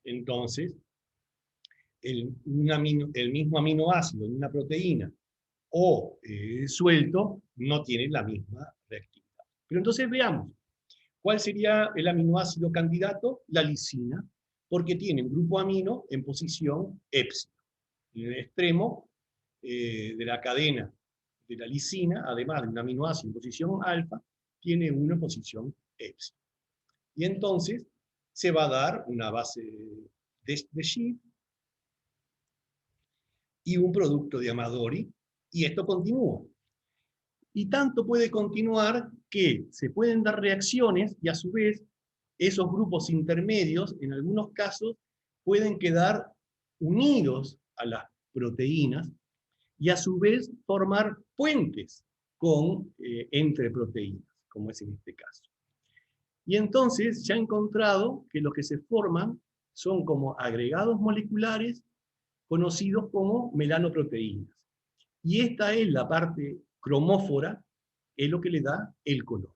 Entonces, el mismo aminoácido en una proteína o suelto no tiene la misma reactividad. Pero entonces veamos, ¿cuál sería el aminoácido candidato? La lisina, porque tiene un grupo amino en posición épsilon. En el extremo de la cadena de la lisina, además de un aminoácido en posición alfa, tiene uno en posición épsilon. Y entonces se va a dar una base de Schiff y un producto de Amadori, y esto continúa. Y tanto puede continuar que se pueden dar reacciones y a su vez esos grupos intermedios, en algunos casos, pueden quedar unidos a las proteínas y a su vez formar puentes entre proteínas, como es en este caso. Y entonces se ha encontrado que lo que se forman son como agregados moleculares conocidos como melanoproteínas. Y esta es la parte cromófora, es lo que le da el color.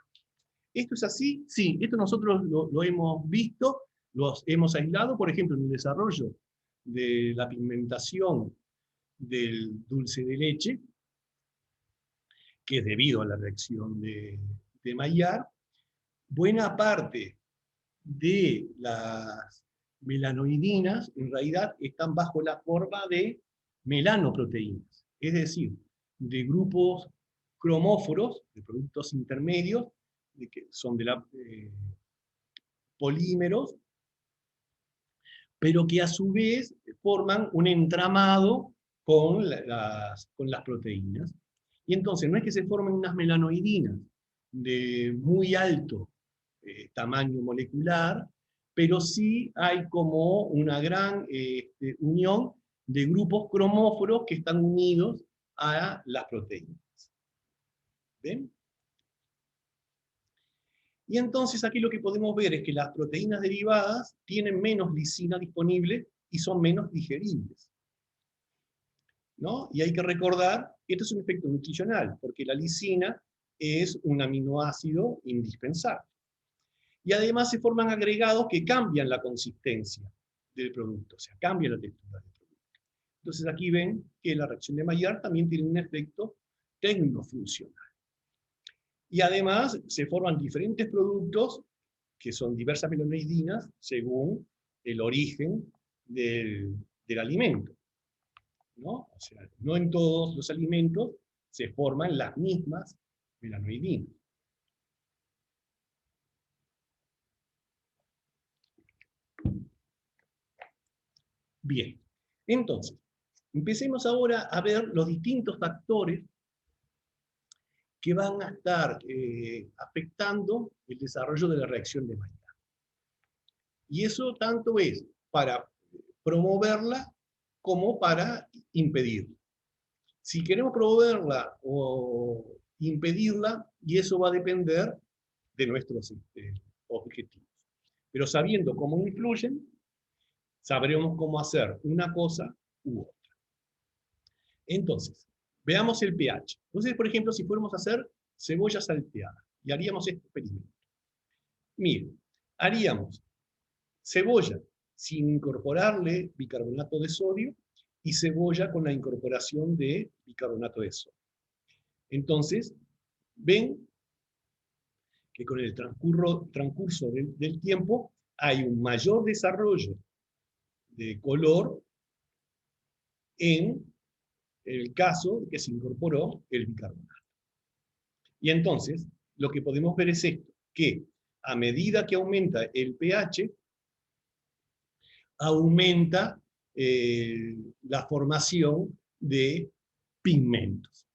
¿Esto es así? Sí, esto nosotros lo hemos visto, los hemos aislado, por ejemplo, en el desarrollo de la pigmentación del dulce de leche, que es debido a la reacción de Maillard. Buena parte de las melanoidinas, en realidad, están bajo la forma de melanoproteínas, es decir, de grupos cromóforos, de productos intermedios, que son polímeros, pero que a su vez forman un entramado con las proteínas. Y entonces no es que se formen unas melanoidinas de muy alto tamaño molecular, pero sí hay como una gran unión de grupos cromóforos que están unidos a las proteínas. ¿Ven? Y entonces aquí lo que podemos ver es que las proteínas derivadas tienen menos lisina disponible y son menos digeribles, ¿no? Y hay que recordar que esto es un efecto nutricional, porque la lisina es un aminoácido indispensable. Y además se forman agregados que cambian la consistencia del producto, o sea, cambian la textura del producto. Entonces aquí ven que la reacción de Maillard también tiene un efecto tecnofuncional. Y además se forman diferentes productos que son diversas melanoidinas según el origen del alimento, ¿no? O sea, no en todos los alimentos se forman las mismas melanoidinas. Bien, entonces, empecemos ahora a ver los distintos factores que van a estar afectando el desarrollo de la reacción de Maillard. Y eso tanto es para promoverla como para impedirla. Si queremos promoverla o impedirla, y eso va a depender de nuestros objetivos. Pero sabiendo cómo influyen, sabremos cómo hacer una cosa u otra. Entonces, veamos el pH. Entonces, por ejemplo, si fuéramos a hacer cebolla salteada, y haríamos este experimento. Miren, haríamos cebolla sin incorporarle bicarbonato de sodio y cebolla con la incorporación de bicarbonato de sodio. Entonces, ven que con el transcurso del tiempo hay un mayor desarrollo de color en el caso de que se incorporó el bicarbonato. Y entonces, lo que podemos ver es esto, que a medida que aumenta el pH, aumenta la formación de pigmentos,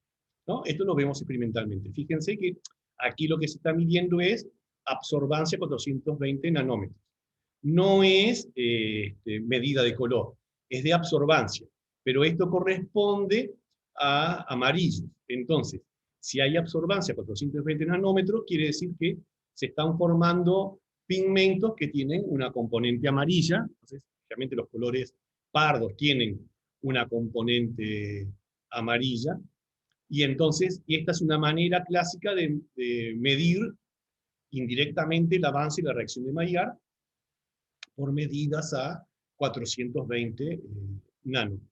¿no? Esto lo vemos experimentalmente. Fíjense que aquí lo que se está midiendo es absorbancia 420 nanómetros. No es medida de color, es de absorbancia. Pero esto corresponde a amarillos. Entonces, si hay absorbancia 420 nanómetros, quiere decir que se están formando pigmentos que tienen una componente amarilla. Entonces, realmente los colores pardos tienen una componente amarilla. Y entonces, esta es una manera clásica de medir indirectamente el avance y la reacción de Maillard por medidas a 420 nanómetros.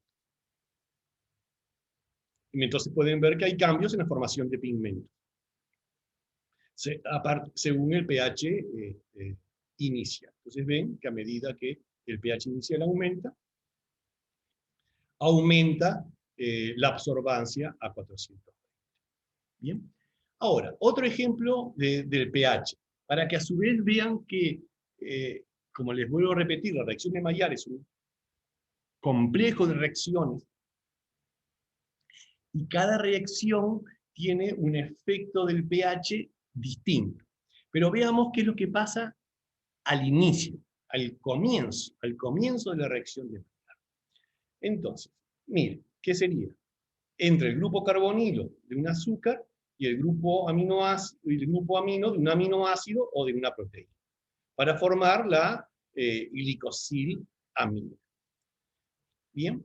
Entonces pueden ver que hay cambios en la formación de pigmentos, según el pH inicial. Entonces ven que a medida que el pH inicial aumenta la absorbancia a 420. Bien. Ahora, otro ejemplo del pH, para que a su vez vean que, como les vuelvo a repetir, la reacción de Maillard es un complejo de reacciones y cada reacción tiene un efecto del pH distinto. Pero veamos qué es lo que pasa al inicio, al comienzo de la reacción de Maillard. Entonces, miren, ¿qué sería? Entre el grupo carbonilo de un azúcar y el grupo amino de un aminoácido o de una proteína, para formar la glicosilamina. Bien,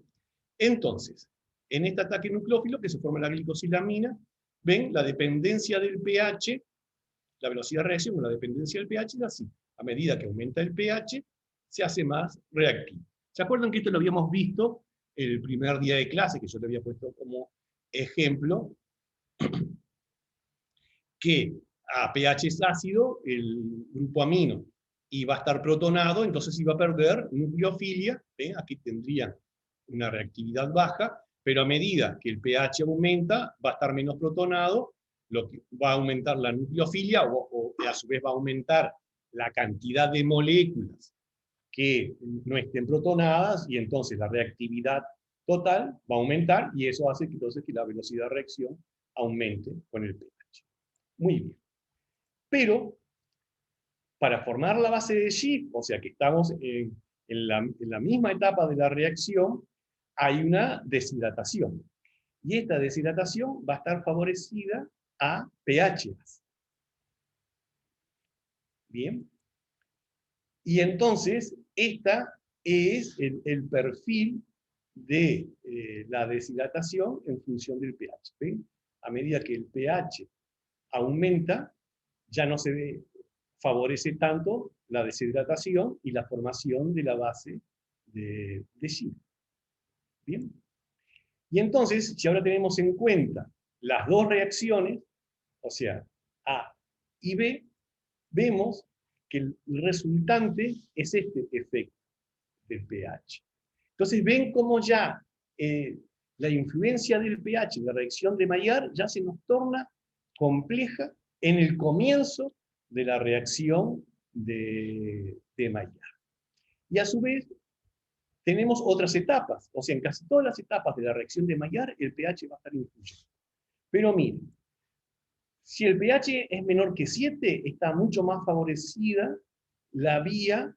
entonces, en este ataque nucleófilo que se forma la glicosilamina, ven la dependencia del pH la velocidad de reacción con la dependencia del pH es así. A medida que aumenta el pH, se hace más reactivo. ¿Se acuerdan que esto lo habíamos visto el primer día de clase, que yo le había puesto como ejemplo, que a pH es ácido, el grupo amino, y va a estar protonado, entonces iba a perder nucleofilia, aquí tendría una reactividad baja, pero a medida que el pH aumenta, va a estar menos protonado, lo que va a aumentar la nucleofilia, o a su vez va a aumentar la cantidad de moléculas que no estén protonadas, y entonces la reactividad total va a aumentar, y eso hace que, entonces, que la velocidad de reacción aumente con el pH. Muy bien. Pero, para formar la base de Schiff, o sea que estamos en la misma etapa de la reacción, hay una deshidratación. Y esta deshidratación va a estar favorecida a pH. Bien. Y entonces, esta es el perfil de la deshidratación en función del pH. ¿Ven? A medida que el pH aumenta, ya no se favorece tanto la deshidratación y la formación de la base de Schiff. Bien. Y entonces, si ahora tenemos en cuenta las dos reacciones, o sea, A y B, vemos que el resultante es este efecto del pH. Entonces ven cómo ya la influencia del pH en la reacción de Maillard ya se nos torna compleja en el comienzo de la reacción de Maillard. Y a su vez tenemos otras etapas, o sea, en casi todas las etapas de la reacción de Maillard el pH va a estar influyendo. Pero miren, si el pH es menor que 7, está mucho más favorecida la vía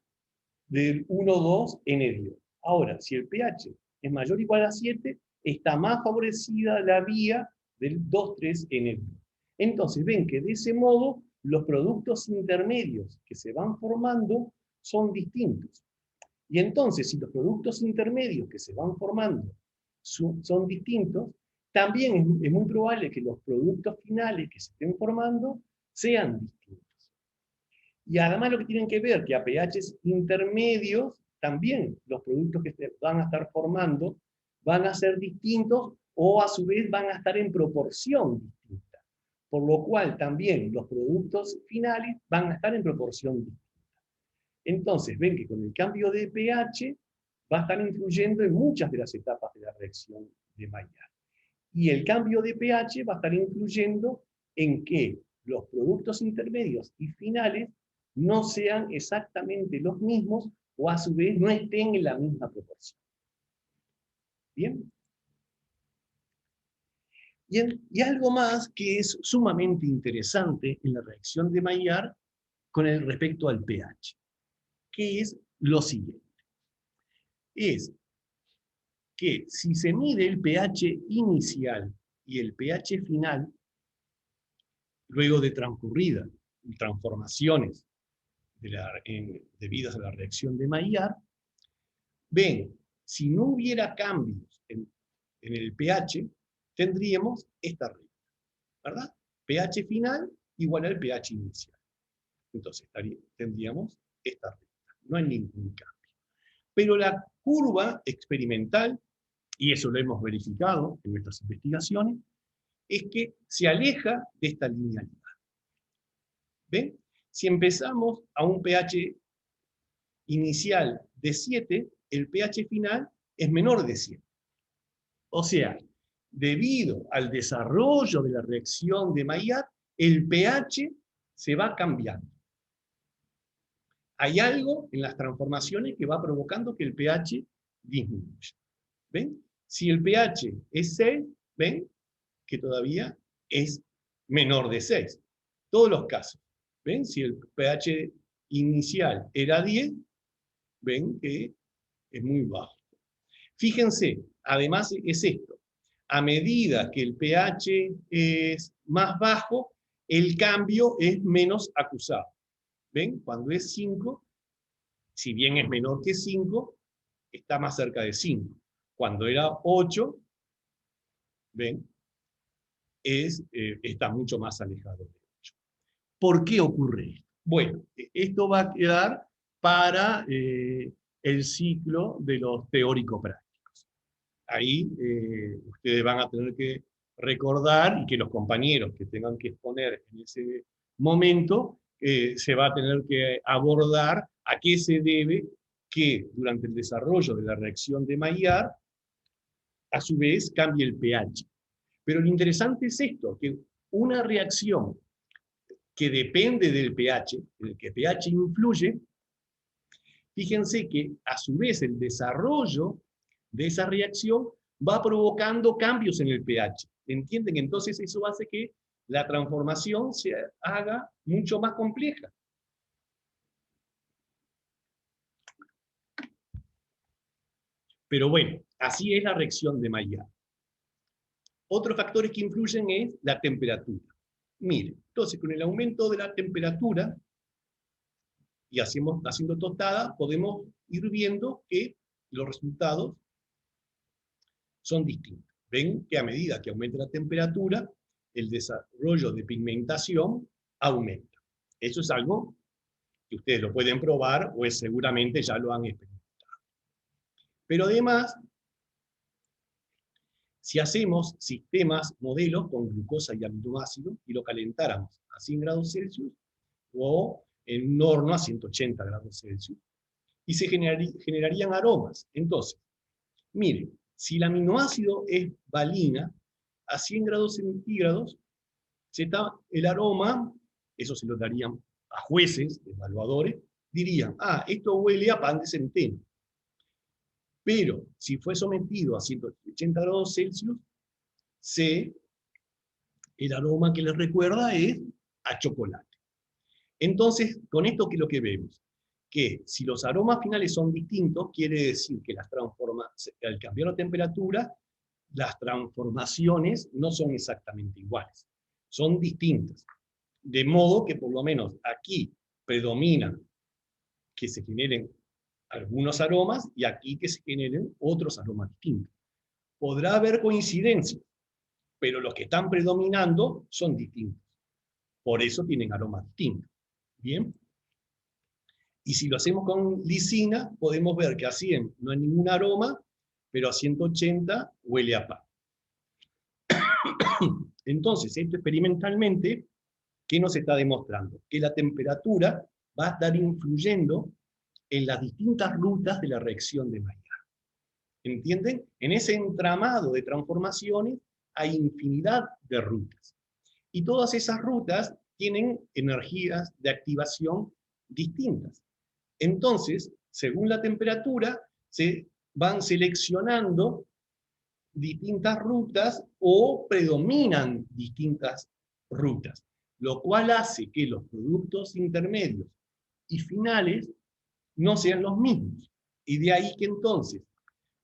del 1,2 N-dio. Ahora, si el pH es mayor o igual a 7, está más favorecida la vía del 2,3 N-dio. Entonces, ven que de ese modo los productos intermedios que se van formando son distintos. Y entonces, si los productos intermedios que se van formando son distintos, también es muy probable que los productos finales que se estén formando sean distintos. Y además lo que tienen que ver, que a pHs intermedios, también los productos que se van a estar formando van a ser distintos, o a su vez van a estar en proporción distinta. Por lo cual también los productos finales van a estar en proporción distinta. Entonces ven que con el cambio de pH va a estar influyendo en muchas de las etapas de la reacción de Maillard. Y el cambio de pH va a estar influyendo en que los productos intermedios y finales no sean exactamente los mismos, o a su vez no estén en la misma proporción. ¿Bien? Y algo más que es sumamente interesante en la reacción de Maillard con respecto al pH, que es lo siguiente. Es que si se mide el pH inicial y el pH final, luego de transcurridas transformaciones debidas a la reacción de Maillard, ven, si no hubiera cambios en el pH, tendríamos esta regla, ¿verdad? pH final igual al pH inicial. Entonces tendríamos esta regla. No hay ningún cambio. Pero la curva experimental, y eso lo hemos verificado en nuestras investigaciones, es que se aleja de esta linealidad. ¿Ven? Si empezamos a un pH inicial de 7, el pH final es menor de 7. O sea, debido al desarrollo de la reacción de Maillard, el pH se va cambiando. Hay algo en las transformaciones que va provocando que el pH disminuya. ¿Ven? Si el pH es 6, ven que todavía es menor de 6. Todos los casos. ¿Ven? Si el pH inicial era 10, ven que es muy bajo. Fíjense, además es esto. A medida que el pH es más bajo, el cambio es menos acusado. ¿Ven? Cuando es 5, si bien es menor que 5, está más cerca de 5. Cuando era 8, ¿ven? Está mucho más alejado de 8. ¿Por qué ocurre esto? Bueno, esto va a quedar para el ciclo de los teórico-prácticos. Ahí ustedes van a tener que recordar, y que los compañeros que tengan que exponer en ese momento, se va a tener que abordar a qué se debe que durante el desarrollo de la reacción de Maillard, a su vez, cambie el pH. Pero lo interesante es esto, que una reacción que depende del pH, en el que pH influye, fíjense que a su vez el desarrollo de esa reacción va provocando cambios en el pH. ¿Entienden? Entonces eso hace que la transformación se haga mucho más compleja. Pero bueno, así es la reacción de Maillard. Otros factores que influyen es la temperatura. Miren, entonces con el aumento de la temperatura y haciendo tostada, podemos ir viendo que los resultados son distintos. Ven que a medida que aumenta la temperatura, el desarrollo de pigmentación aumenta. Eso es algo que ustedes lo pueden probar o seguramente ya lo han experimentado. Pero además, si hacemos sistemas, modelos con glucosa y aminoácidos y lo calentáramos a 100 grados Celsius o en un horno a 180 grados Celsius, y se generarían aromas. Entonces, miren, si el aminoácido es valina, a 100 grados centígrados, el aroma, eso se lo darían a jueces, evaluadores, dirían, esto huele a pan de centeno. Pero si fue sometido a 180 grados Celsius, el aroma que les recuerda es a chocolate. Entonces, con esto, ¿qué es lo que vemos? Que si los aromas finales son distintos, quiere decir que al cambiar la temperatura, las transformaciones no son exactamente iguales, son distintas. De modo que por lo menos aquí predominan que se generen algunos aromas y aquí que se generen otros aromas distintos. Podrá haber coincidencias, pero los que están predominando son distintos. Por eso tienen aromas distintos. ¿Bien? Y si lo hacemos con lisina, podemos ver que a 100 no hay ningún aroma, pero a 180 huele a pan. Entonces, esto experimentalmente, ¿qué nos está demostrando? Que la temperatura va a estar influyendo en las distintas rutas de la reacción de Maillard. ¿Entienden? En ese entramado de transformaciones hay infinidad de rutas. Y todas esas rutas tienen energías de activación distintas. Entonces, según la temperatura, se van seleccionando distintas rutas o predominan distintas rutas, lo cual hace que los productos intermedios y finales no sean los mismos. Y de ahí que entonces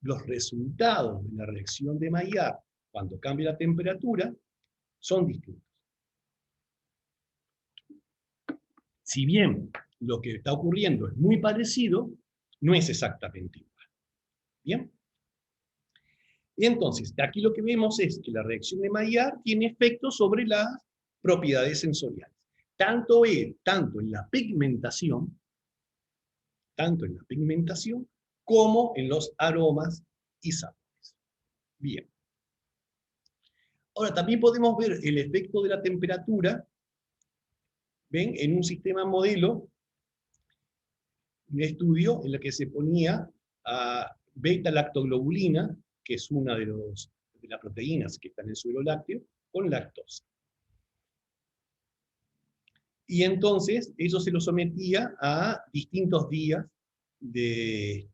los resultados de la reacción de Maillard, cuando cambia la temperatura, son distintos. Si bien lo que está ocurriendo es muy parecido, no es exactamente igual. ¿Bien? Y entonces, aquí lo que vemos es que la reacción de Maillard tiene efectos sobre las propiedades sensoriales. Tanto en la pigmentación, como en los aromas y sabores. Bien. Ahora, también podemos ver el efecto de la temperatura, ¿ven? En un sistema modelo, un estudio en el que se ponía a beta-lactoglobulina, que es una de las proteínas que están en el suelo lácteo, con lactosa. Y entonces eso se lo sometía a distintos días de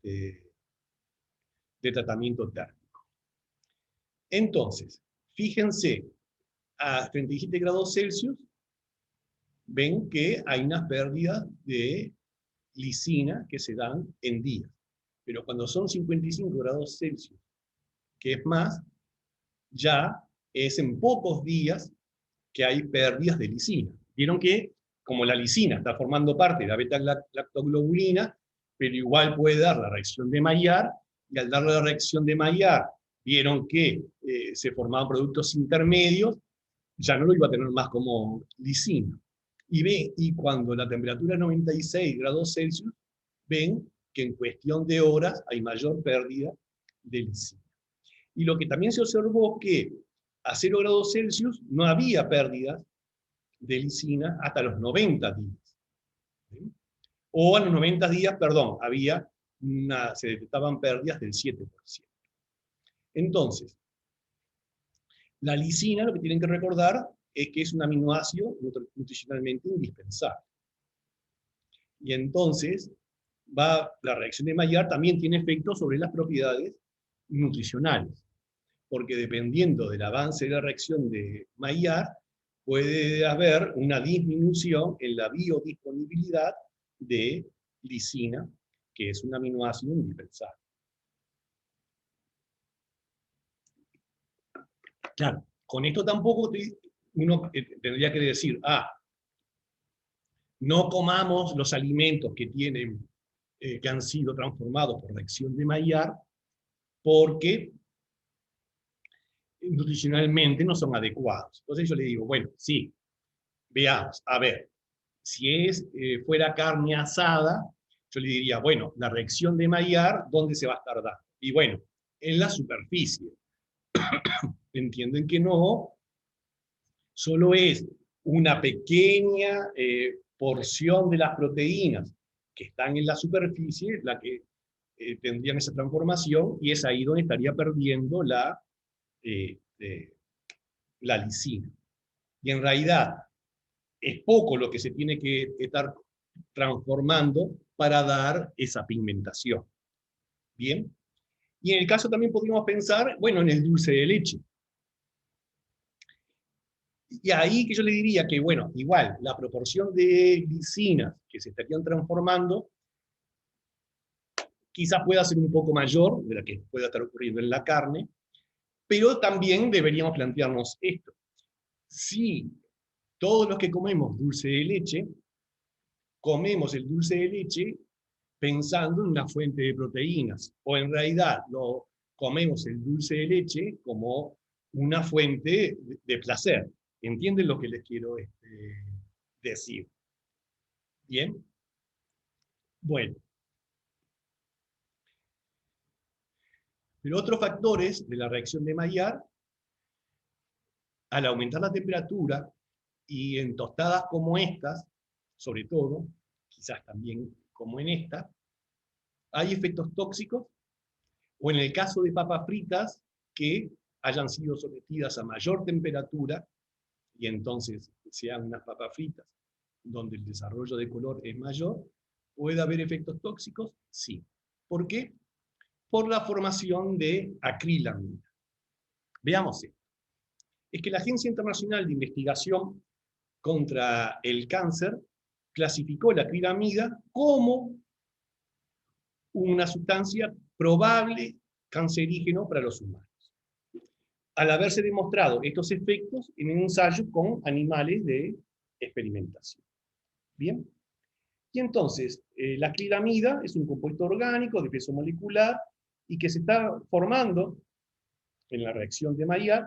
tratamiento térmico. Entonces, fíjense, a 37 grados Celsius, ven que hay unas pérdidas de lisina que se dan en días. Pero cuando son 55 grados Celsius, que es más, ya es en pocos días que hay pérdidas de lisina. Vieron que, como la lisina está formando parte de la beta-lactoglobulina, pero igual puede dar la reacción de Maillard, y al dar la reacción de Maillard, vieron que se formaban productos intermedios, ya no lo iba a tener más como lisina. Y cuando la temperatura es 96 grados Celsius, ven que en cuestión de horas hay mayor pérdida de lisina. Y lo que también se observó que a 0 grados Celsius no había pérdidas de lisina hasta los 90 días. ¿Sí? O a los 90 días, perdón, se detectaban pérdidas del 7%. Entonces, la lisina, lo que tienen que recordar es que es un aminoácido nutricionalmente indispensable. Y entonces, la reacción de Maillard también tiene efectos sobre las propiedades nutricionales, porque dependiendo del avance de la reacción de Maillard, puede haber una disminución en la biodisponibilidad de lisina, que es un aminoácido indispensable. Claro, con esto tampoco uno tendría que decir, no comamos los alimentos que han sido transformados por reacción de Maillard, porque nutricionalmente no son adecuados. Entonces yo le digo, bueno, sí, veamos, a ver, si fuera carne asada, yo le diría, bueno, la reacción de Maillard, ¿dónde se va a estar dando? Y bueno, en la superficie. Entienden que no, solo es una pequeña porción de las proteínas que están en la superficie la que tendrían esa transformación, y es ahí donde estaría perdiendo eh, la lisina. Y en realidad es poco lo que se tiene que estar transformando para dar esa pigmentación. ¿Bien? Y en el caso también podríamos pensar, bueno, en el dulce de leche. Y ahí que yo le diría que, bueno, igual, la proporción de glicinas que se estarían transformando quizás pueda ser un poco mayor de la que pueda estar ocurriendo en la carne, pero también deberíamos plantearnos esto. Si todos los que comemos dulce de leche, comemos el dulce de leche pensando en una fuente de proteínas, o en realidad comemos el dulce de leche como una fuente de placer. ¿Entienden lo que les quiero decir? ¿Bien? Bueno. Pero otros factores de la reacción de Maillard, al aumentar la temperatura, y en tostadas como estas, sobre todo, quizás también como en esta, hay efectos tóxicos, o en el caso de papas fritas, que hayan sido sometidas a mayor temperatura, y entonces sean unas papas fritas donde el desarrollo de color es mayor, ¿puede haber efectos tóxicos? Sí. ¿Por qué? Por la formación de acrilamida. Veamos esto. Es que la Agencia Internacional de Investigación contra el Cáncer clasificó la acrilamida como una sustancia probable cancerígeno para los humanos, al haberse demostrado estos efectos en un ensayo con animales de experimentación. ¿Bien? Y entonces, la acrilamida es un compuesto orgánico de peso molecular y que se está formando en la reacción de Maillard,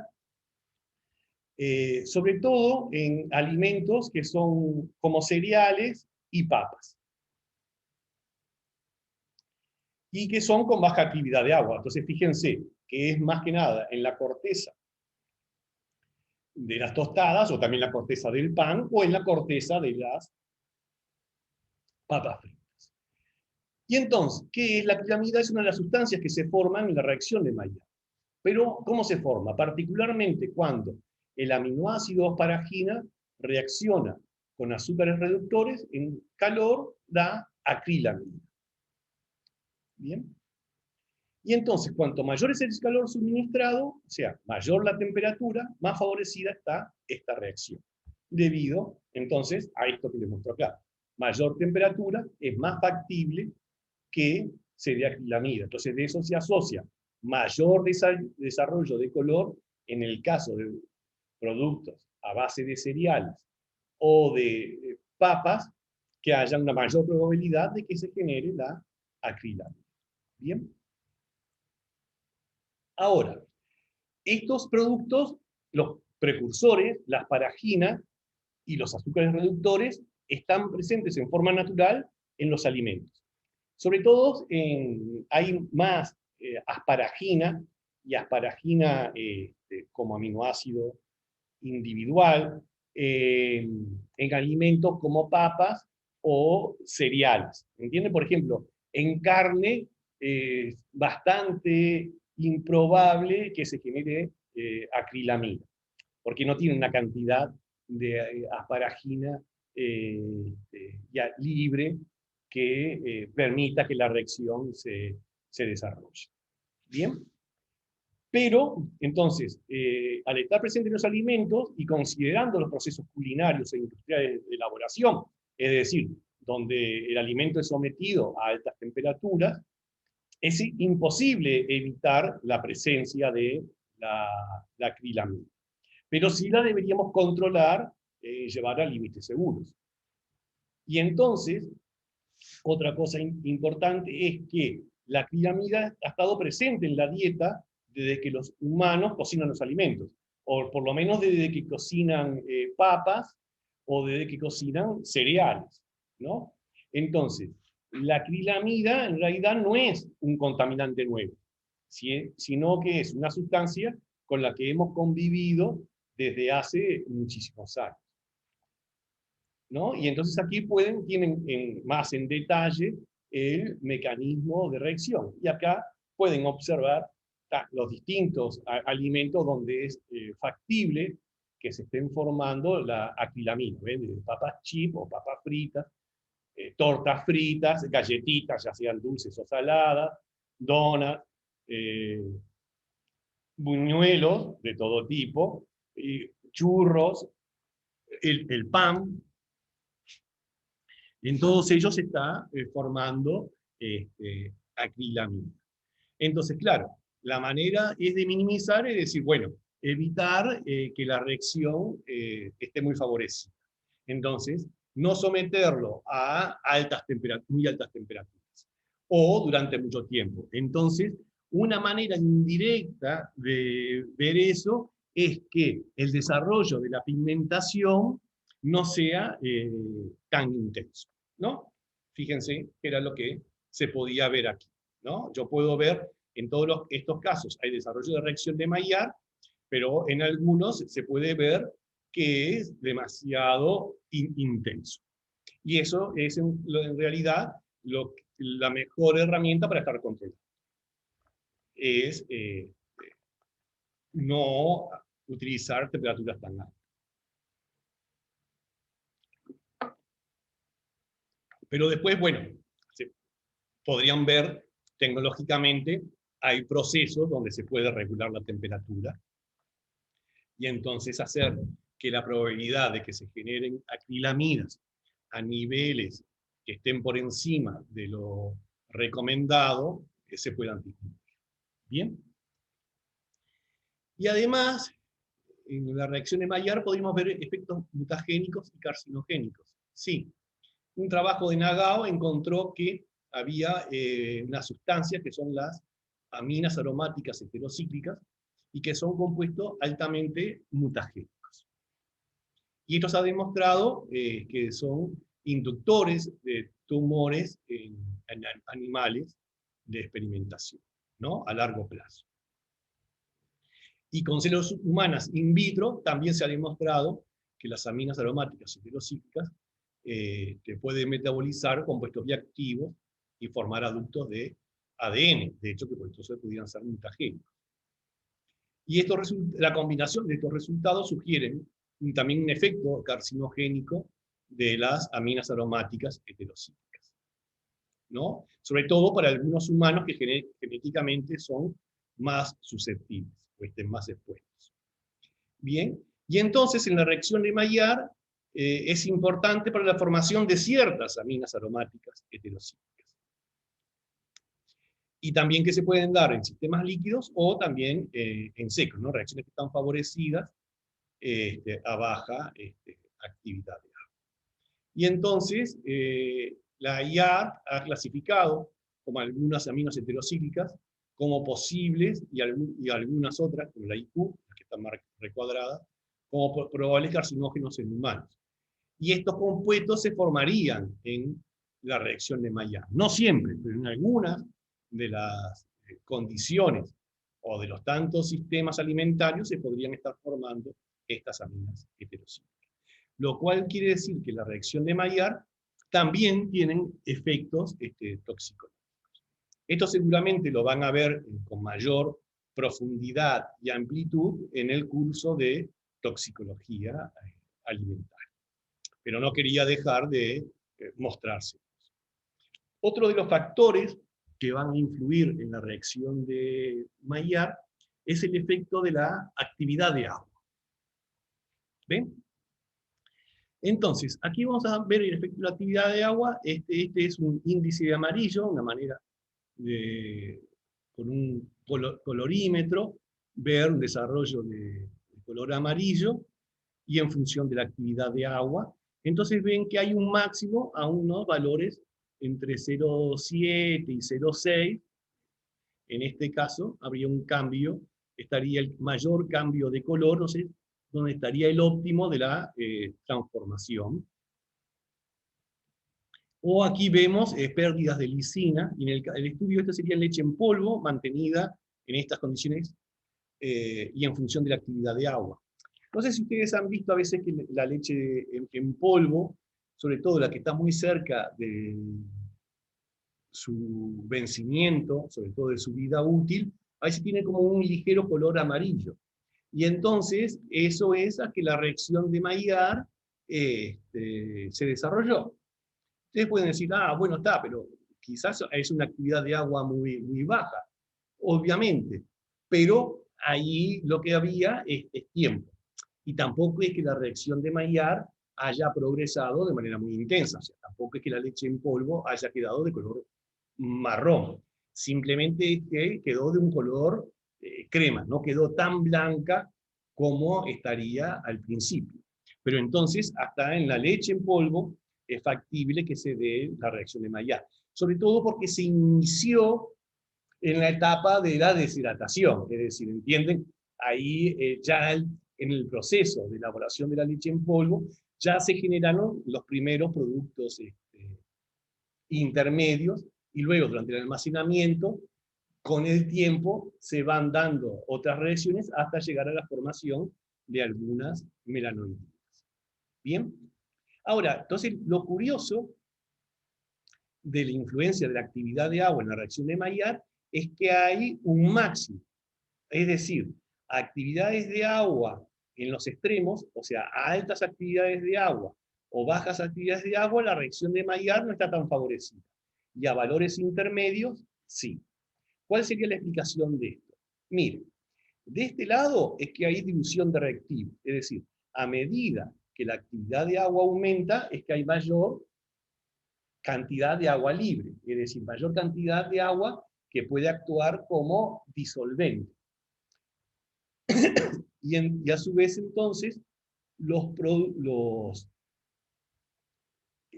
sobre todo en alimentos que son como cereales y papas, y que son con baja actividad de agua. Entonces fíjense que es más que nada en la corteza de las tostadas, o también la corteza del pan, o en la corteza de las papas fritas. Y entonces, ¿qué es la acrilamida? Es una de las sustancias que se forman en la reacción de Maillard. Pero, ¿cómo se forma? Particularmente cuando el aminoácido asparagina reacciona con azúcares reductores, en calor da acrilamida. ¿Bien? Y entonces, cuanto mayor es el calor suministrado, o sea, mayor la temperatura, más favorecida está esta reacción. Debido, entonces, a esto que les muestro acá. Mayor temperatura es más factible que se dé acrilamida. Entonces, de eso se asocia mayor desarrollo de color en el caso de productos a base de cereales o de papas, que haya una mayor probabilidad de que se genere la acrilamida. ¿Bien? Ahora, estos productos, los precursores, la asparagina y los azúcares reductores están presentes en forma natural en los alimentos. Sobre todo hay más asparagina, y asparagina como aminoácido individual, en alimentos como papas o cereales. ¿Entienden? Por ejemplo, en carne es bastante improbable que se genere acrilamida, porque no tiene una cantidad de asparagina ya libre que permita que la reacción se desarrolle. ¿Bien? Pero, entonces, al estar presente en los alimentos y considerando los procesos culinarios e industriales de elaboración, es decir, donde el alimento es sometido a altas temperaturas, es imposible evitar la presencia de la acrilamida. Pero sí la deberíamos controlar, llevar a límites seguros. Y entonces, otra cosa importante es que la acrilamida ha estado presente en la dieta desde que los humanos cocinan los alimentos, o por lo menos desde que cocinan papas, o desde que cocinan cereales, ¿no? Entonces, la acrilamida en realidad no es un contaminante nuevo, sino que es una sustancia con la que hemos convivido desde hace muchísimos años, ¿no? Y entonces aquí tienen más en detalle el mecanismo de reacción. Y acá pueden observar los distintos alimentos donde es factible que se estén formando la acrilamida. ¿Ven? De papas chip o papas fritas, tortas fritas, galletitas, ya sean dulces o saladas, donuts, buñuelos de todo tipo, churros, el pan. En todos ellos se está formando acrilamida. Entonces, claro, la manera es de minimizar, es decir, bueno, evitar que la reacción esté muy favorecida. Entonces, no someterlo a muy altas temperaturas, o durante mucho tiempo. Entonces, una manera indirecta de ver eso es que el desarrollo de la pigmentación no sea tan intenso, ¿no? Fíjense que era lo que se podía ver aquí, ¿no? Yo puedo ver en todos estos casos hay desarrollo de reacción de Maillard, pero en algunos se puede ver que es demasiado intenso. Y eso es en realidad la mejor herramienta para estar controlado. Es no utilizar temperaturas tan altas. Pero después, bueno, podrían ver tecnológicamente, hay procesos donde se puede regular la temperatura y entonces hacer que la probabilidad de que se generen acrilamidas a niveles que estén por encima de lo recomendado se puedan disminuir. ¿Bien? Y además, en la reacción de Maillard podemos ver efectos mutagénicos y carcinogénicos. Sí, un trabajo de Nagao encontró que había unas sustancias que son las aminas aromáticas heterocíclicas y que son compuestos altamente mutagénicos. Y esto se ha demostrado que son inductores de tumores en animales de experimentación, ¿no? A largo plazo. Y con células humanas in vitro también se ha demostrado que las aminas aromáticas heterocíclicas que pueden metabolizar compuestos bioactivos y formar adductos de ADN, de hecho que por eso pudieran ser mutagénicos. Y la combinación de estos resultados sugieren también un efecto carcinogénico de las aminas aromáticas heterocíclicas, ¿no? Sobre todo para algunos humanos que genéticamente son más susceptibles o estén más expuestos. Bien, y entonces en la reacción de Maillard es importante para la formación de ciertas aminas aromáticas heterocíclicas. Y también que se pueden dar en sistemas líquidos o también en secos, ¿no? Reacciones que están favorecidas a baja actividad de agua. Y entonces, la IARC ha clasificado como algunas aminas heterocíclicas como posibles y algunas otras, como la IQ, las que están más recuadradas, como probables carcinógenos en humanos. y estos compuestos se formarían en la reacción de Maillard. No siempre, pero en algunas de las condiciones o de los tantos sistemas alimentarios se podrían estar formando estas aminas heterocíclicas. Lo cual quiere decir que la reacción de Maillard también tienen efectos tóxicos. Esto seguramente lo van a ver con mayor profundidad y amplitud en el curso de toxicología alimentaria. Pero no quería dejar de mostrarse. Otro de los factores que van a influir en la reacción de Maillard es el efecto de la actividad de agua. ¿Ven? Entonces, aquí vamos a ver el efecto de la actividad de agua. Este es un índice de amarillo, una manera de, con un colorímetro, ver un desarrollo de color amarillo, y en función de la actividad de agua. Entonces ven que hay un máximo a unos valores entre 0,7 y 0,6. En este caso habría un cambio, estaría el mayor cambio de color, no sé, donde estaría el óptimo de la transformación. O aquí vemos pérdidas de lisina, y en el estudio este sería leche en polvo, mantenida en estas condiciones y en función de la actividad de agua. No sé si ustedes han visto a veces que la leche en polvo, sobre todo la que está muy cerca de su vencimiento, sobre todo de su vida útil, a veces tiene como un ligero color amarillo. Y entonces eso es a que la reacción de Maillard se desarrolló. Ustedes pueden decir, ah, bueno, está, pero quizás es una actividad de agua muy, muy baja. Obviamente, pero ahí lo que había es tiempo. Y tampoco es que la reacción de Maillard haya progresado de manera muy intensa. O sea, tampoco es que la leche en polvo haya quedado de color marrón. Simplemente es que quedó de un color crema, no quedó tan blanca como estaría al principio. Pero entonces, hasta en la leche en polvo, es factible que se dé la reacción de Maillard. Sobre todo porque se inició en la etapa de la deshidratación, es decir, ¿entienden? Ahí ya en el proceso de elaboración de la leche en polvo, ya se generaron los primeros productos intermedios, y luego durante el almacenamiento, con el tiempo, se van dando otras reacciones hasta llegar a la formación de algunas melanoidinas. ¿Bien? Ahora, entonces, lo curioso de la influencia de la actividad de agua en la reacción de Maillard es que hay un máximo. Es decir, actividades de agua en los extremos, o sea, a altas actividades de agua o bajas actividades de agua, la reacción de Maillard no está tan favorecida. Y a valores intermedios, sí. ¿Cuál sería la explicación de esto? Mire, de este lado es que hay dilución de reactivos. Es decir, a medida que la actividad de agua aumenta, es que hay mayor cantidad de agua libre, es decir, mayor cantidad de agua que puede actuar como disolvente. Y a su vez, entonces, los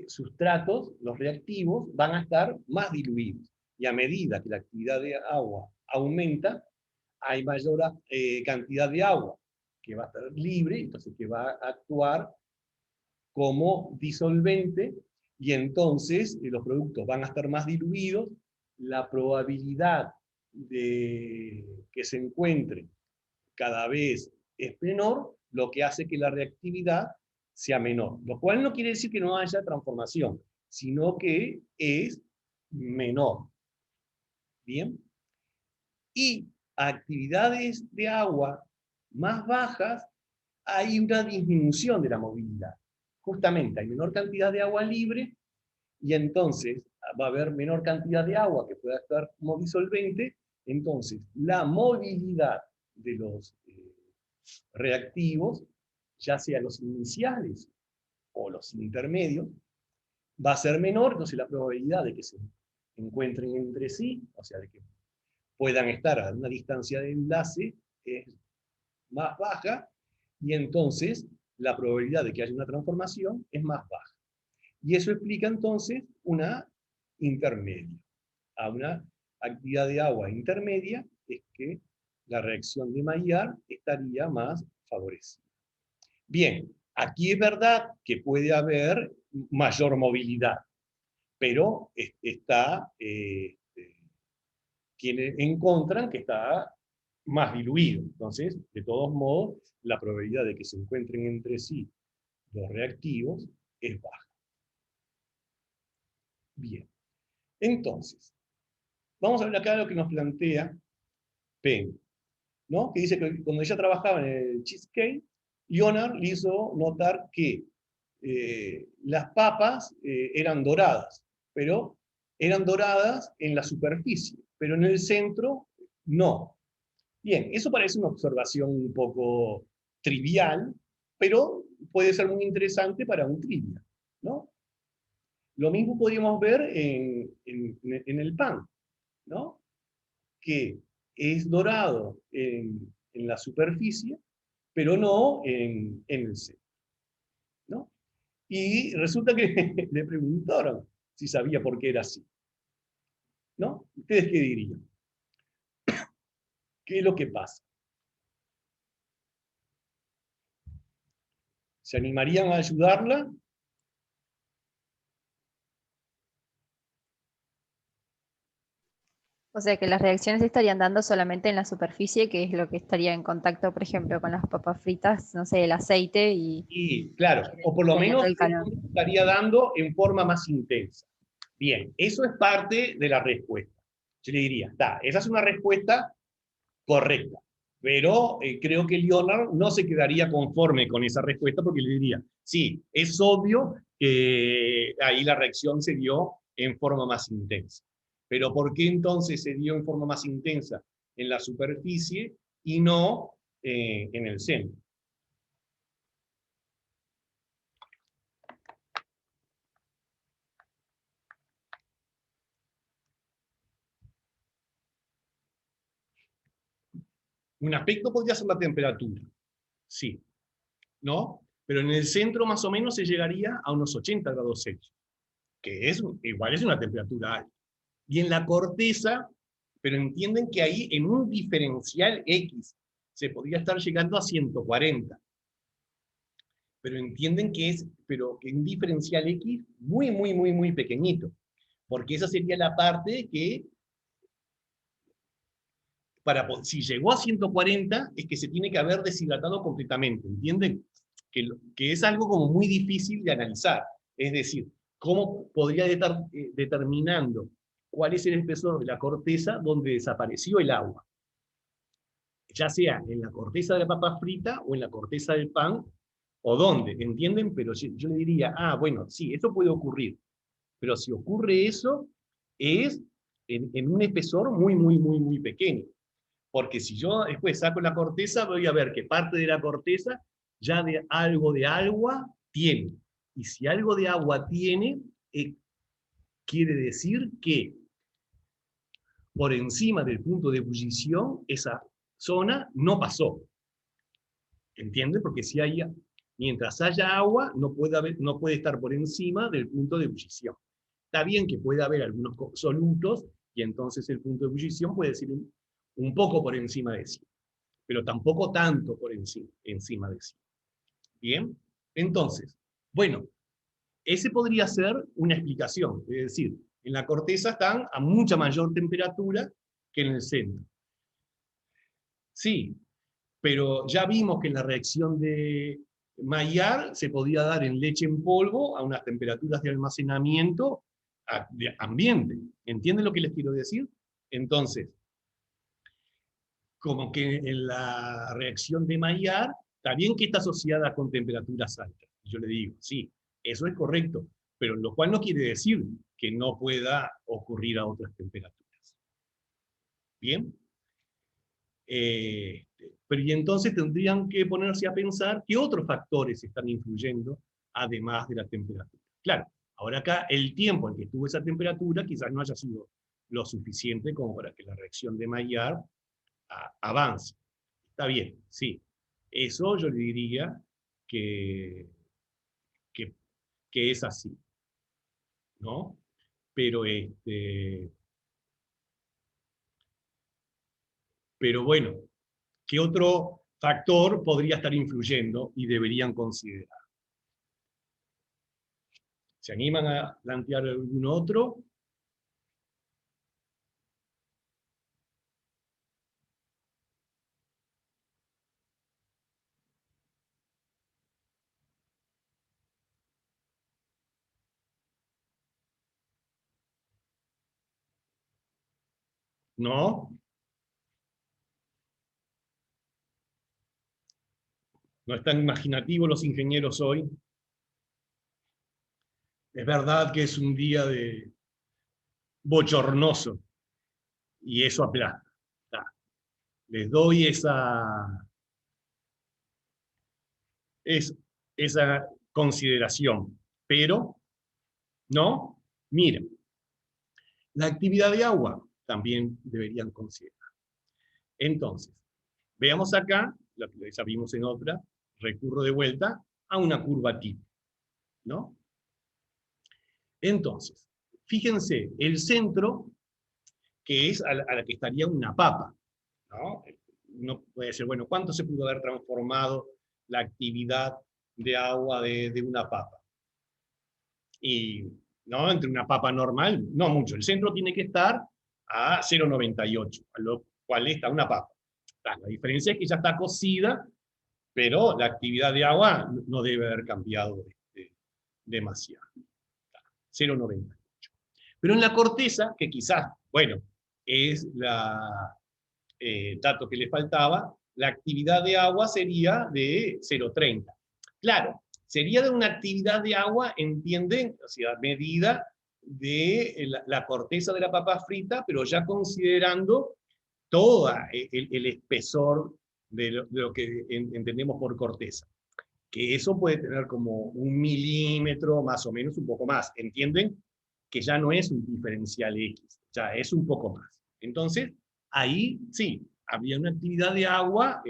sustratos, los reactivos, van a estar más diluidos. Y a medida que la actividad de agua aumenta, hay mayor cantidad de agua que va a estar libre, entonces que va a actuar como disolvente, y entonces los productos van a estar más diluidos, la probabilidad de que se encuentren cada vez es menor, lo que hace que la reactividad sea menor. Lo cual no quiere decir que no haya transformación, sino que es menor. ¿Bien? Y actividades de agua más bajas, hay una disminución de la movilidad. Justamente hay menor cantidad de agua libre, y entonces va a haber menor cantidad de agua que pueda estar como disolvente, entonces la movilidad de los reactivos, ya sea los iniciales o los intermedios, va a ser menor, entonces la probabilidad de que se encuentren entre sí, o sea, de que puedan estar a una distancia de enlace, es más baja, y entonces la probabilidad de que haya una transformación es más baja. Y eso explica entonces una intermedia. A una actividad de agua intermedia es que la reacción de Maillard estaría más favorecida. Bien, Aquí es verdad que puede haber mayor movilidad, pero quienes encuentran que está más diluido. Entonces, de todos modos, la probabilidad de que se encuentren entre sí los reactivos es baja. Bien. Entonces, vamos a ver acá lo que nos plantea Penn, ¿no? Que dice que cuando ella trabajaba en el cheesecake, Leonard le hizo notar que las papas eran doradas, pero eran doradas en la superficie, pero en el centro no. Bien, eso parece una observación un poco trivial, pero puede ser muy interesante para un trivia, ¿no? Lo mismo podríamos ver en el pan, ¿no? Que es dorado en la superficie, pero no en el centro, ¿no? Y resulta que le preguntaron si sabía por qué era así, ¿no? ¿Ustedes qué dirían? ¿Qué es lo que pasa? ¿Se animarían a ayudarla? O sea que las reacciones se estarían dando solamente en la superficie, que es lo que estaría en contacto, por ejemplo, con las papas fritas, no sé, el aceite y Y claro, o por lo teniendo menos el calor. estaría dando en forma más intensa. Bien, eso es parte de la respuesta. Yo le diría, esa es una respuesta correcta, pero creo que Leonard no se quedaría conforme con esa respuesta porque le diría, sí, es obvio que ahí la reacción se dio en forma más intensa. Pero ¿por qué entonces se dio en forma más intensa en la superficie y no en el centro? Un aspecto podría ser la temperatura, sí, ¿no? Pero en el centro más o menos se llegaría a unos 80 grados Celsius, que igual es una temperatura alta. Y en la corteza, pero entienden que ahí en un diferencial X se podría estar llegando a 140. Pero entienden pero que un diferencial X muy, muy, muy, muy pequeñito. Porque esa sería la parte que, si llegó a 140, es que se tiene que haber deshidratado completamente, ¿entienden? Que es algo como muy difícil de analizar. Es decir, ¿cómo podría estar determinando cuál es el espesor de la corteza donde desapareció el agua? Ya sea en la corteza de la papa frita o en la corteza del pan, o dónde, ¿entienden? Pero yo le diría, bueno, sí, eso puede ocurrir, pero si ocurre eso, es en un espesor muy, muy, muy, muy pequeño. Porque si yo después saco la corteza, voy a ver que parte de la corteza ya de algo de agua tiene. Y si algo de agua tiene, quiere decir que por encima del punto de ebullición, esa zona no pasó. ¿Entiende? Porque mientras haya agua, no puede estar por encima del punto de ebullición. Está bien que puede haber algunos solutos, y entonces el punto de ebullición puede ser un poco por encima de 100, pero tampoco tanto por encima de 100. Bien, entonces, bueno, ese podría ser una explicación, es decir, en la corteza están a mucha mayor temperatura que en el centro. Sí, pero ya vimos que en la reacción de Maillard se podía dar en leche en polvo a unas temperaturas de almacenamiento de ambiente. ¿Entienden lo que les quiero decir? Entonces, como que en la reacción de Maillard, está bien que está asociada con temperaturas altas. Yo le digo, sí, eso es correcto, pero lo cual no quiere decir que no pueda ocurrir a otras temperaturas. ¿Bien? Pero y entonces tendrían que ponerse a pensar qué otros factores están influyendo además de la temperatura. Claro, ahora acá el tiempo en que estuvo esa temperatura quizás no haya sido lo suficiente como para que la reacción de Maillard avance. Está bien, sí. Eso yo le diría que, que, que es así, ¿no? Pero, pero bueno, ¿qué otro factor podría estar influyendo y deberían considerar? ¿Se animan a plantear algún otro? ¿No? ¿No están imaginativos los ingenieros hoy? Es verdad que es un día bochornoso, y eso aplasta. Les doy esa consideración. Pero, ¿no? Miren, la actividad de agua también deberían considerar. Entonces, veamos acá, lo que ya vimos en otra, recurro de vuelta a una curva tipo, ¿no? Entonces, fíjense, el centro, que es a la que estaría una papa, ¿no? Uno puede decir, bueno, ¿cuánto se pudo haber transformado la actividad de agua de una papa? Y, ¿no? Entre una papa normal, no mucho. El centro tiene que estar a 0,98, a lo cual está una papa. La diferencia es que ya está cocida, pero la actividad de agua no debe haber cambiado demasiado. 0,98. Pero en la corteza, que quizás, bueno, es dato que le faltaba, la actividad de agua sería de 0,30. Claro, sería de una actividad de agua, entienden, o sea, medida de la corteza de la papa frita, pero ya considerando todo el espesor de lo que entendemos por corteza. Que eso puede tener como 1 milímetro, más o menos, un poco más. ¿Entienden? Que ya no es un diferencial X, ya es un poco más. Entonces, ahí sí, habría una actividad de agua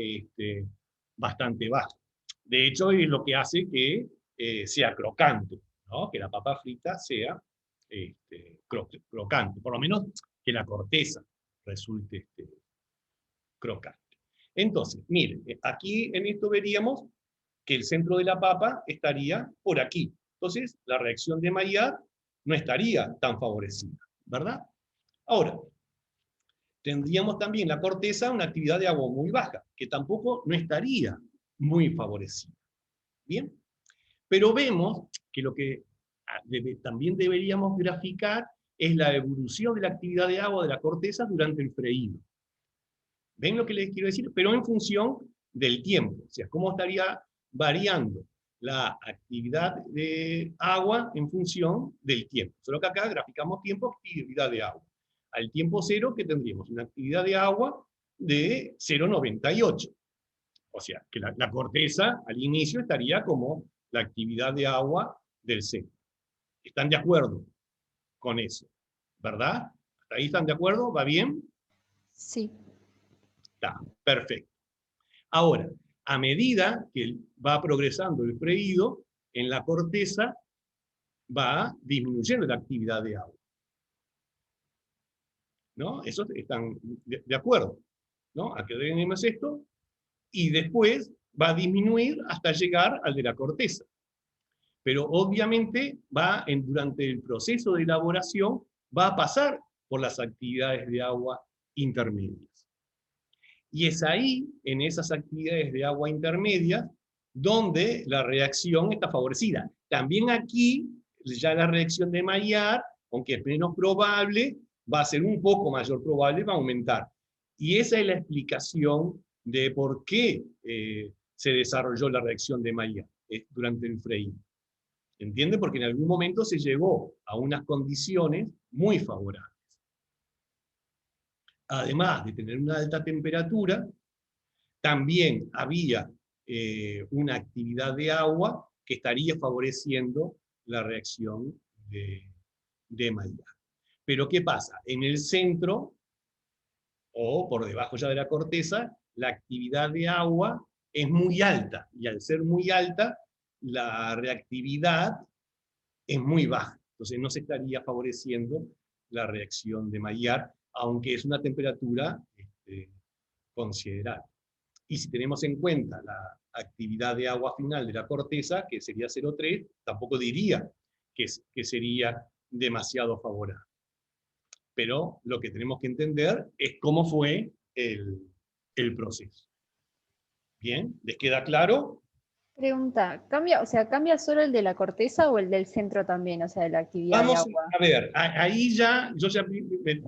bastante baja. De hecho, es lo que hace que sea crocante, ¿no? Que la papa frita sea crocante, por lo menos que la corteza resulte crocante. Entonces, miren, aquí en esto veríamos que el centro de la papa estaría por aquí. Entonces, la reacción de Maillard no estaría tan favorecida, ¿verdad? Ahora, tendríamos también la corteza una actividad de agua muy baja, que tampoco no estaría muy favorecida. ¿Bien? Pero vemos que lo que también deberíamos graficar es la evolución de la actividad de agua de la corteza durante el freído. ¿Ven lo que les quiero decir? Pero en función del tiempo. O sea, cómo estaría variando la actividad de agua en función del tiempo. Solo que acá graficamos tiempo, actividad de agua. Al tiempo cero, que tendríamos una actividad de agua de 0,98. O sea, que la corteza al inicio estaría como la actividad de agua del centro. ¿Están de acuerdo con eso? ¿Verdad? ¿Hasta ahí están de acuerdo? ¿Va bien? Sí. Está, perfecto. Ahora, a medida que va progresando el freído, en la corteza va disminuyendo la actividad de agua. ¿No? Eso están de acuerdo, ¿no? A que tenemos esto, y después va a disminuir hasta llegar al de la corteza. Pero obviamente durante el proceso de elaboración va a pasar por las actividades de agua intermedias. Y es ahí, en esas actividades de agua intermedias, donde la reacción está favorecida. También aquí, ya la reacción de Maillard, aunque es menos probable, va a ser un poco mayor probable, va a aumentar. Y esa es la explicación de por qué se desarrolló la reacción de Maillard durante el freído. ¿Entiende? Porque en algún momento se llegó a unas condiciones muy favorables. Además de tener una alta temperatura, también había una actividad de agua que estaría favoreciendo la reacción de Maillard. Pero ¿qué pasa? En el centro, o por debajo ya de la corteza, la actividad de agua es muy alta, y al ser muy alta, la reactividad es muy baja. Entonces no se estaría favoreciendo la reacción de Maillard, aunque es una temperatura considerable. Y si tenemos en cuenta la actividad de agua final de la corteza, que sería 0,3, tampoco diría que sería demasiado favorable. Pero lo que tenemos que entender es cómo fue el proceso. ¿Bien? ¿Les queda claro? Pregunta, ¿cambia, o sea, cambia solo el de la corteza o el del centro también, o sea, de la actividad de Vamos agua? a ver, ahí ya, yo ya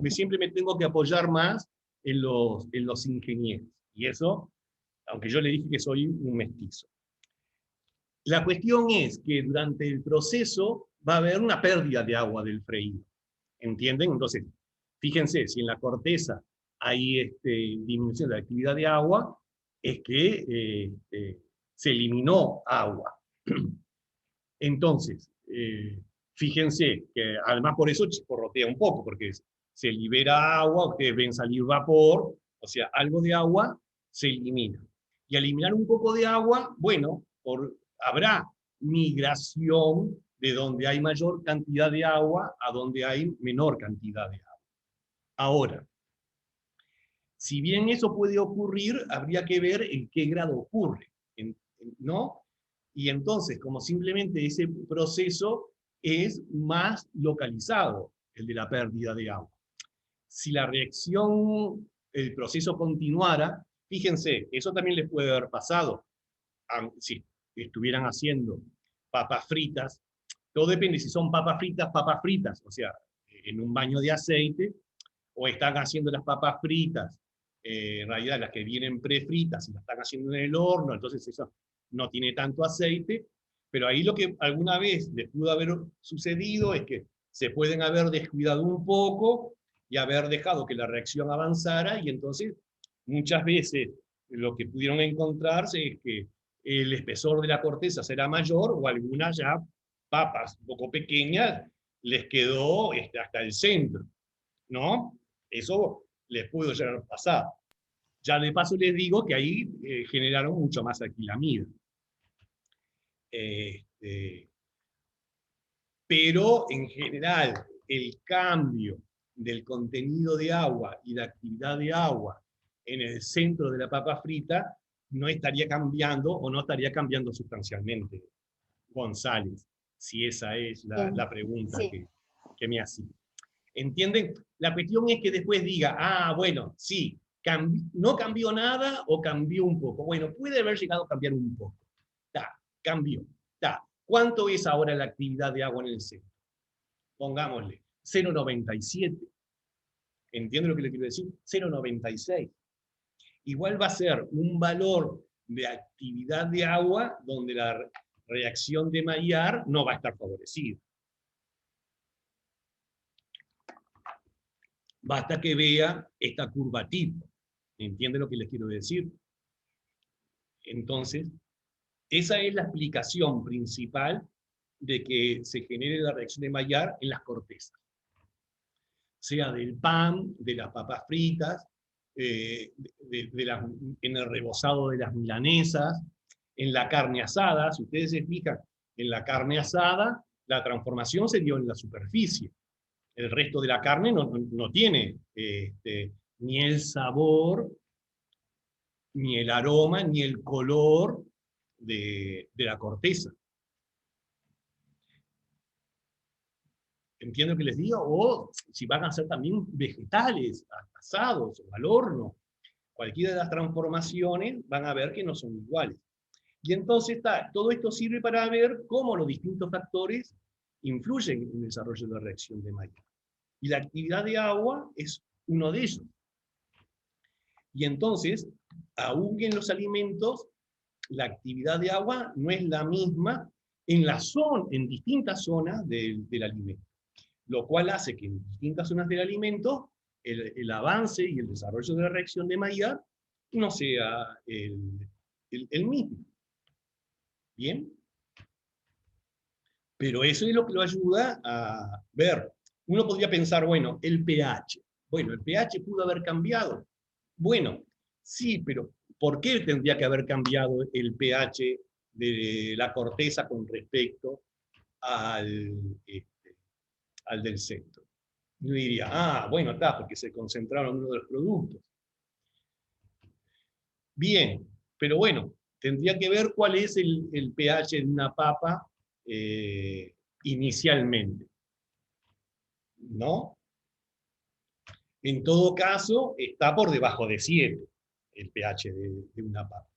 siempre me tengo que apoyar más en los ingenieros. Y eso, aunque yo le dije que soy un mestizo. La cuestión es que durante el proceso va a haber una pérdida de agua del freído. ¿Entienden? Entonces, fíjense, si en la corteza hay disminución de la actividad de agua, es que se eliminó agua. Entonces, fíjense que además por eso chisporrotea un poco, porque se libera agua, ustedes ven salir vapor, o sea, algo de agua se elimina. Y al eliminar un poco de agua, bueno, habrá migración de donde hay mayor cantidad de agua a donde hay menor cantidad de agua. Ahora, si bien eso puede ocurrir, habría que ver en qué grado ocurre, ¿no? Y entonces, como simplemente ese proceso es más localizado, el de la pérdida de agua. Si la reacción, el proceso continuara, fíjense, eso también les puede haber pasado, si estuvieran haciendo papas fritas, todo depende si son papas fritas, o sea, en un baño de aceite, o están haciendo las papas fritas, en realidad las que vienen prefritas y las están haciendo en el horno, entonces eso no tiene tanto aceite, pero ahí lo que alguna vez les pudo haber sucedido es que se pueden haber descuidado un poco y haber dejado que la reacción avanzara, y entonces muchas veces lo que pudieron encontrarse es que el espesor de la corteza será mayor, o algunas ya papas un poco pequeñas les quedó hasta el centro, ¿no? Eso les pudo llegar a pasar. Ya de paso les digo que ahí generaron mucho más aquilamida. Pero en general, el cambio del contenido de agua y de actividad de agua en el centro de la papa frita no estaría cambiando, o no estaría cambiando sustancialmente, González, si esa es la pregunta Sí. que me hacía. ¿Entienden? La cuestión es que después diga, bueno, sí, no cambió nada o cambió un poco. Bueno, puede haber llegado a cambiar un poco. Cambió. ¿Cuánto es ahora la actividad de agua en el centro? Pongámosle 0,97. ¿Entienden lo que le quiero decir? 0,96. Igual va a ser un valor de actividad de agua donde la reacción de Maillard no va a estar favorecida. Basta que vea esta curva tipo. ¿Entiende lo que les quiero decir? Entonces, esa es la explicación principal de que se genere la reacción de Maillard en las cortezas. Sea del pan, de las papas fritas, en el rebozado de las milanesas, en la carne asada. Si ustedes se fijan, en la carne asada, la transformación se dio en la superficie. El resto de la carne no tiene ni el sabor, ni el aroma, ni el color de la corteza. ¿Entiendo lo que les digo? O si van a ser también vegetales, asados o al horno. Cualquiera de las transformaciones van a ver que no son iguales. Y entonces todo esto sirve para ver cómo los distintos factores influyen en el desarrollo de la reacción de Maillard. Y la actividad de agua es uno de ellos. Y entonces, aún en los alimentos, la actividad de agua no es la misma en distintas zonas del alimento, lo cual hace que en distintas zonas del alimento el avance y el desarrollo de la reacción de Maillard no sea el mismo. ¿Bien? Pero eso es lo que lo ayuda a ver. Uno podría pensar, bueno, el pH. Bueno, el pH pudo haber cambiado. Bueno, sí, pero ¿por qué tendría que haber cambiado el pH de la corteza con respecto al, al del centro? Yo diría, bueno, está, porque se concentraron uno de los productos. Bien, pero bueno, tendría que ver cuál es el pH de una papa inicialmente, ¿no? En todo caso, está por debajo de 7 el pH de una papa.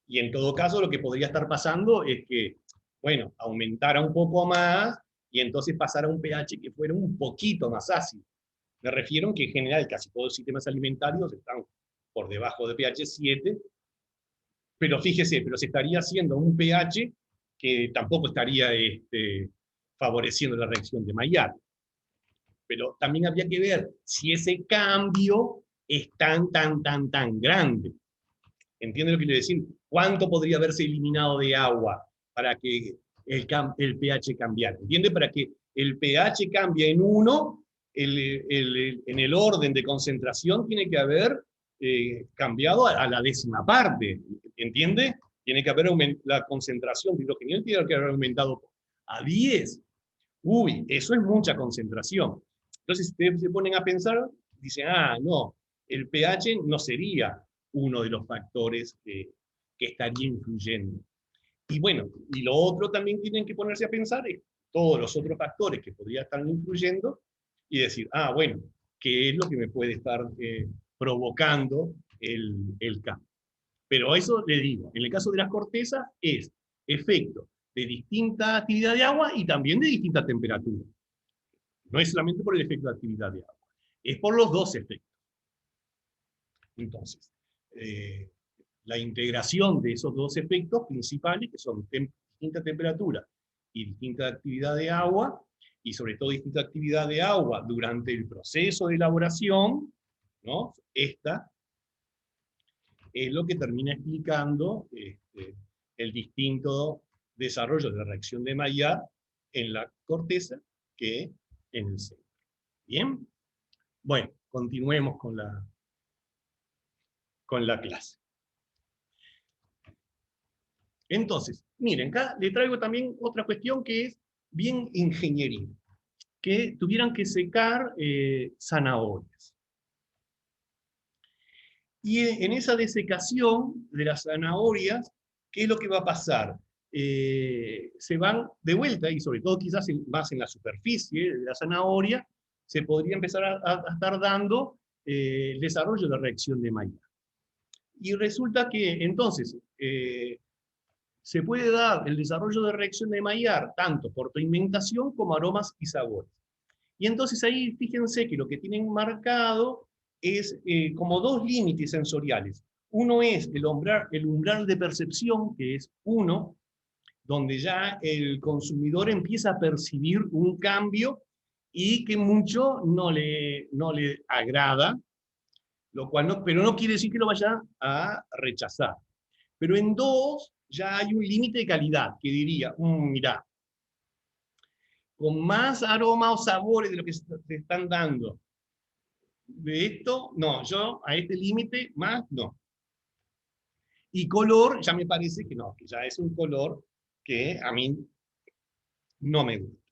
Y en todo caso, lo que podría estar pasando es que, bueno, aumentara un poco más y entonces pasara a un pH que fuera un poquito más ácido. Me refiero a que en general casi todos los sistemas alimentarios están por debajo de pH 7, pero fíjese, pero se estaría haciendo un pH que tampoco estaría favoreciendo la reacción de Maillard. Pero también habría que ver si ese cambio es tan grande. ¿Entiende lo que quiero decir? ¿Cuánto podría haberse eliminado de agua para que el pH cambiara? ¿Entiende? Para que el pH cambie en 1, en el orden de concentración tiene que haber cambiado a la décima parte. ¿Entiende? Tiene que haber la concentración de hidrogenio tiene que haber aumentado a 10. Uy, eso es mucha concentración. Entonces, ustedes se ponen a pensar, dicen, no, el pH no sería uno de los factores que estaría influyendo. Y bueno, y lo otro también tienen que ponerse a pensar es todos los otros factores que podrían estar influyendo y decir, bueno, ¿qué es lo que me puede estar provocando el cambio? Pero eso le digo, en el caso de las cortezas es efecto de distinta actividad de agua y también de distinta temperatura. No es solamente por el efecto de actividad de agua, es por los dos efectos. Entonces, la integración de esos dos efectos principales, que son distinta temperatura y distinta actividad de agua, y sobre todo distinta actividad de agua durante el proceso de elaboración, ¿no? Esta es lo que termina explicando el distinto desarrollo de la reacción de Maillard en la corteza que en el centro. ¿Bien? Bueno, continuemos con la clase. Entonces, miren, acá le traigo también otra cuestión que es bien ingeniería, que tuvieran que secar zanahorias. Y en esa desecación de las zanahorias, ¿qué es lo que va a pasar? Se van de vuelta, y sobre todo quizás más en la superficie de la zanahoria, se podría empezar a estar dando el desarrollo de la reacción de Maillard. Y resulta que entonces se puede dar el desarrollo de reacción de Maillard tanto por pigmentación como aromas y sabores. Y entonces ahí fíjense que lo que tienen marcado es como dos límites sensoriales. Uno es el umbral de percepción, que es 1, donde ya el consumidor empieza a percibir un cambio y que mucho no le agrada, lo cual pero no quiere decir que lo vaya a rechazar. Pero en 2 ya hay un límite de calidad, que diría, mirá, con más aroma o sabores de lo que se están dando, de esto, no, yo a este límite más no. Y color, ya me parece que no, que ya es un color que a mí no me gusta.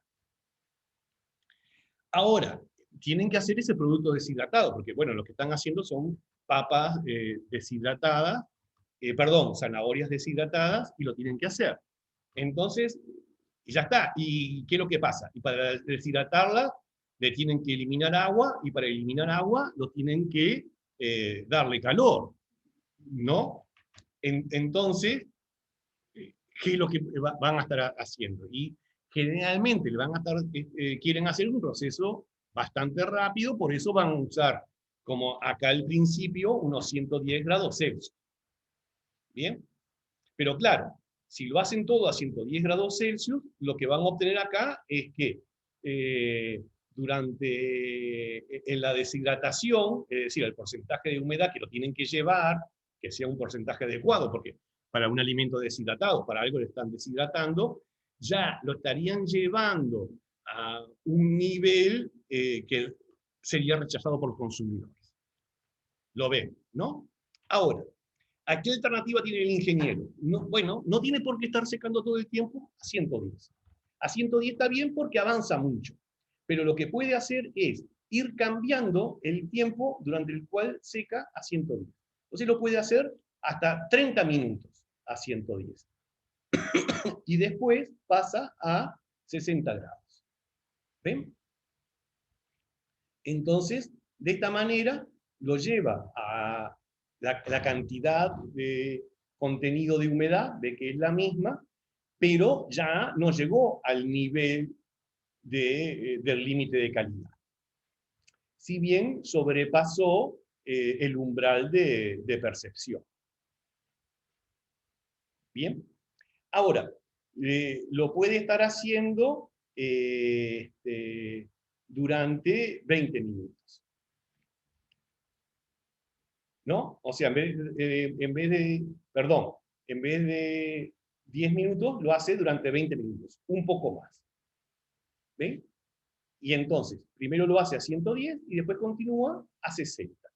Ahora, tienen que hacer ese producto deshidratado, porque bueno, lo que están haciendo son papas deshidratadas, zanahorias deshidratadas, y lo tienen que hacer. Entonces, y ya está. ¿Y qué es lo que pasa? Y para deshidratarla, le tienen que eliminar agua, y para eliminar agua, lo tienen que darle calor, ¿no? Entonces, ¿qué es lo que van a estar haciendo? Y generalmente le van a estar, quieren hacer un proceso bastante rápido, por eso van a usar, como acá al principio, unos 110 grados Celsius. ¿Bien? Pero claro, si lo hacen todo a 110 grados Celsius, lo que van a obtener acá es que en la deshidratación, es decir, el porcentaje de humedad que lo tienen que llevar, que sea un porcentaje adecuado, porque para un alimento deshidratado, para algo le están deshidratando, ya lo estarían llevando a un nivel que sería rechazado por los consumidores. Lo ven, ¿no? Ahora, ¿a qué alternativa tiene el ingeniero? Bueno, no tiene por qué estar secando todo el tiempo a 110. A 110 está bien porque avanza mucho, pero lo que puede hacer es ir cambiando el tiempo durante el cual seca a 110. Entonces lo puede hacer hasta 30 minutos a 110. Y después pasa a 60 grados. ¿Ven? Entonces, de esta manera, lo lleva a la cantidad de contenido de humedad, de que es la misma, pero ya no llegó al nivel del límite de calidad. Si bien sobrepasó el umbral de percepción. Bien. Ahora, lo puede estar haciendo durante 20 minutos. ¿No? O sea, en vez de 10 minutos, lo hace durante 20 minutos, un poco más. ¿Ven? Y entonces, primero lo hace a 110 y después continúa a 60.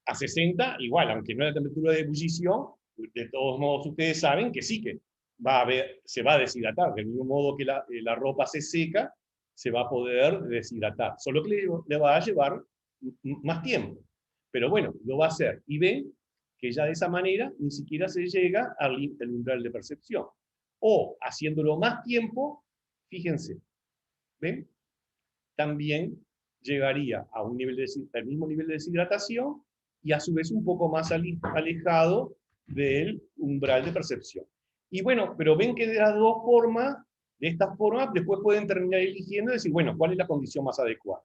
A 60, igual, aunque no es la temperatura de ebullición, de todos modos ustedes saben que sí que se va a deshidratar. Del mismo modo que la ropa se seca, se va a poder deshidratar. Solo que le va a llevar más tiempo. Pero bueno, lo va a hacer. Y ven que ya de esa manera ni siquiera se llega al umbral de percepción. O haciéndolo más tiempo, fíjense, ¿ven? También llegaría a un nivel al mismo nivel de deshidratación y a su vez un poco más alejado del umbral de percepción. Y bueno, pero ven que de las dos formas, de estas formas, después pueden terminar eligiendo y decir, bueno, ¿cuál es la condición más adecuada?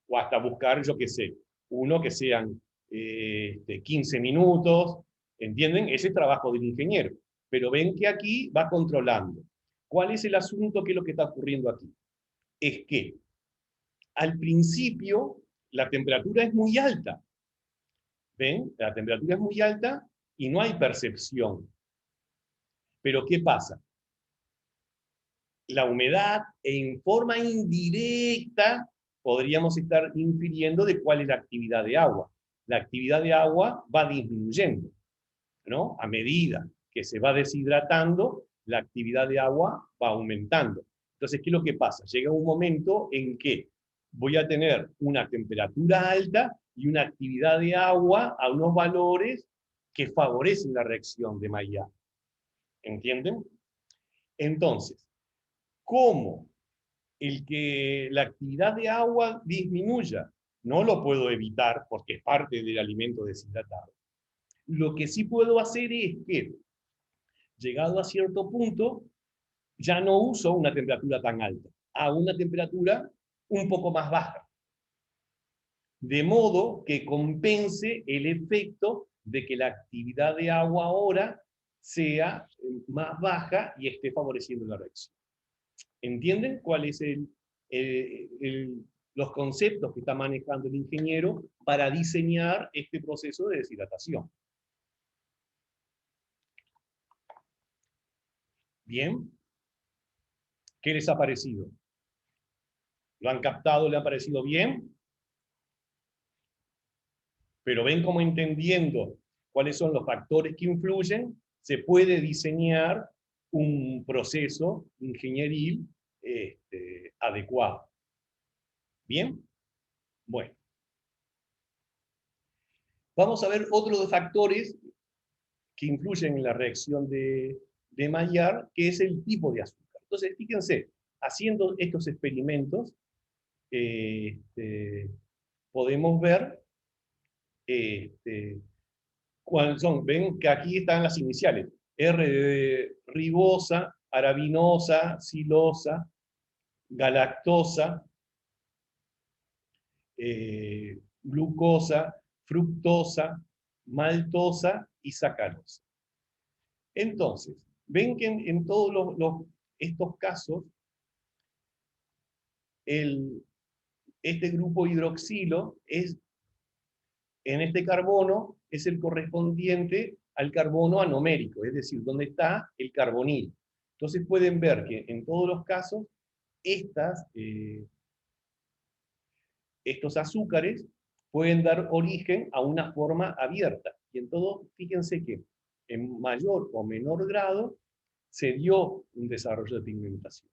O hasta buscar, yo qué sé, uno que sean 15 minutos, ¿entienden? Ese es trabajo del ingeniero. Pero ven que aquí va controlando. ¿Cuál es el asunto? ¿Qué es lo que está ocurriendo aquí? Es que al principio la temperatura es muy alta. ¿Ven? La temperatura es muy alta y no hay percepción. Pero ¿qué pasa? La humedad, en forma indirecta, podríamos estar infiriendo de cuál es la actividad de agua. La actividad de agua va disminuyendo, ¿no? A medida que se va deshidratando, la actividad de agua va aumentando. Entonces, ¿qué es lo que pasa? Llega un momento en que voy a tener una temperatura alta y una actividad de agua a unos valores que favorecen la reacción de Maillard. ¿Entienden? Entonces, ¿cómo el que la actividad de agua disminuya? No lo puedo evitar porque es parte del alimento deshidratado. Lo que sí puedo hacer es que, llegado a cierto punto, ya no uso una temperatura tan alta, a una temperatura un poco más baja. De modo que compense el efecto de que la actividad de agua ahora sea más baja y esté favoreciendo la reacción. ¿Entienden cuáles son los conceptos que está manejando el ingeniero para diseñar este proceso de deshidratación? Bien. ¿Qué les ha parecido? ¿Lo han captado? ¿Le ha parecido bien? Pero ven cómo, entendiendo cuáles son los factores que influyen, se puede diseñar un proceso ingenieril adecuado. ¿Bien? Bueno. Vamos a ver otros factores que influyen en la reacción de Maillard, que es el tipo de azúcar. Entonces, fíjense, haciendo estos experimentos, podemos ver cuáles son. Ven que aquí están las iniciales. R de ribosa, arabinosa, silosa, galactosa, glucosa, fructosa, maltosa y sacarosa. Entonces, ven que en todos estos casos, este grupo hidroxilo en este carbono es el correspondiente al carbono anomérico, es decir, donde está el carbonil. Entonces pueden ver que en todos los casos estos azúcares pueden dar origen a una forma abierta. Y en todo, fíjense que en mayor o menor grado se dio un desarrollo de pigmentación.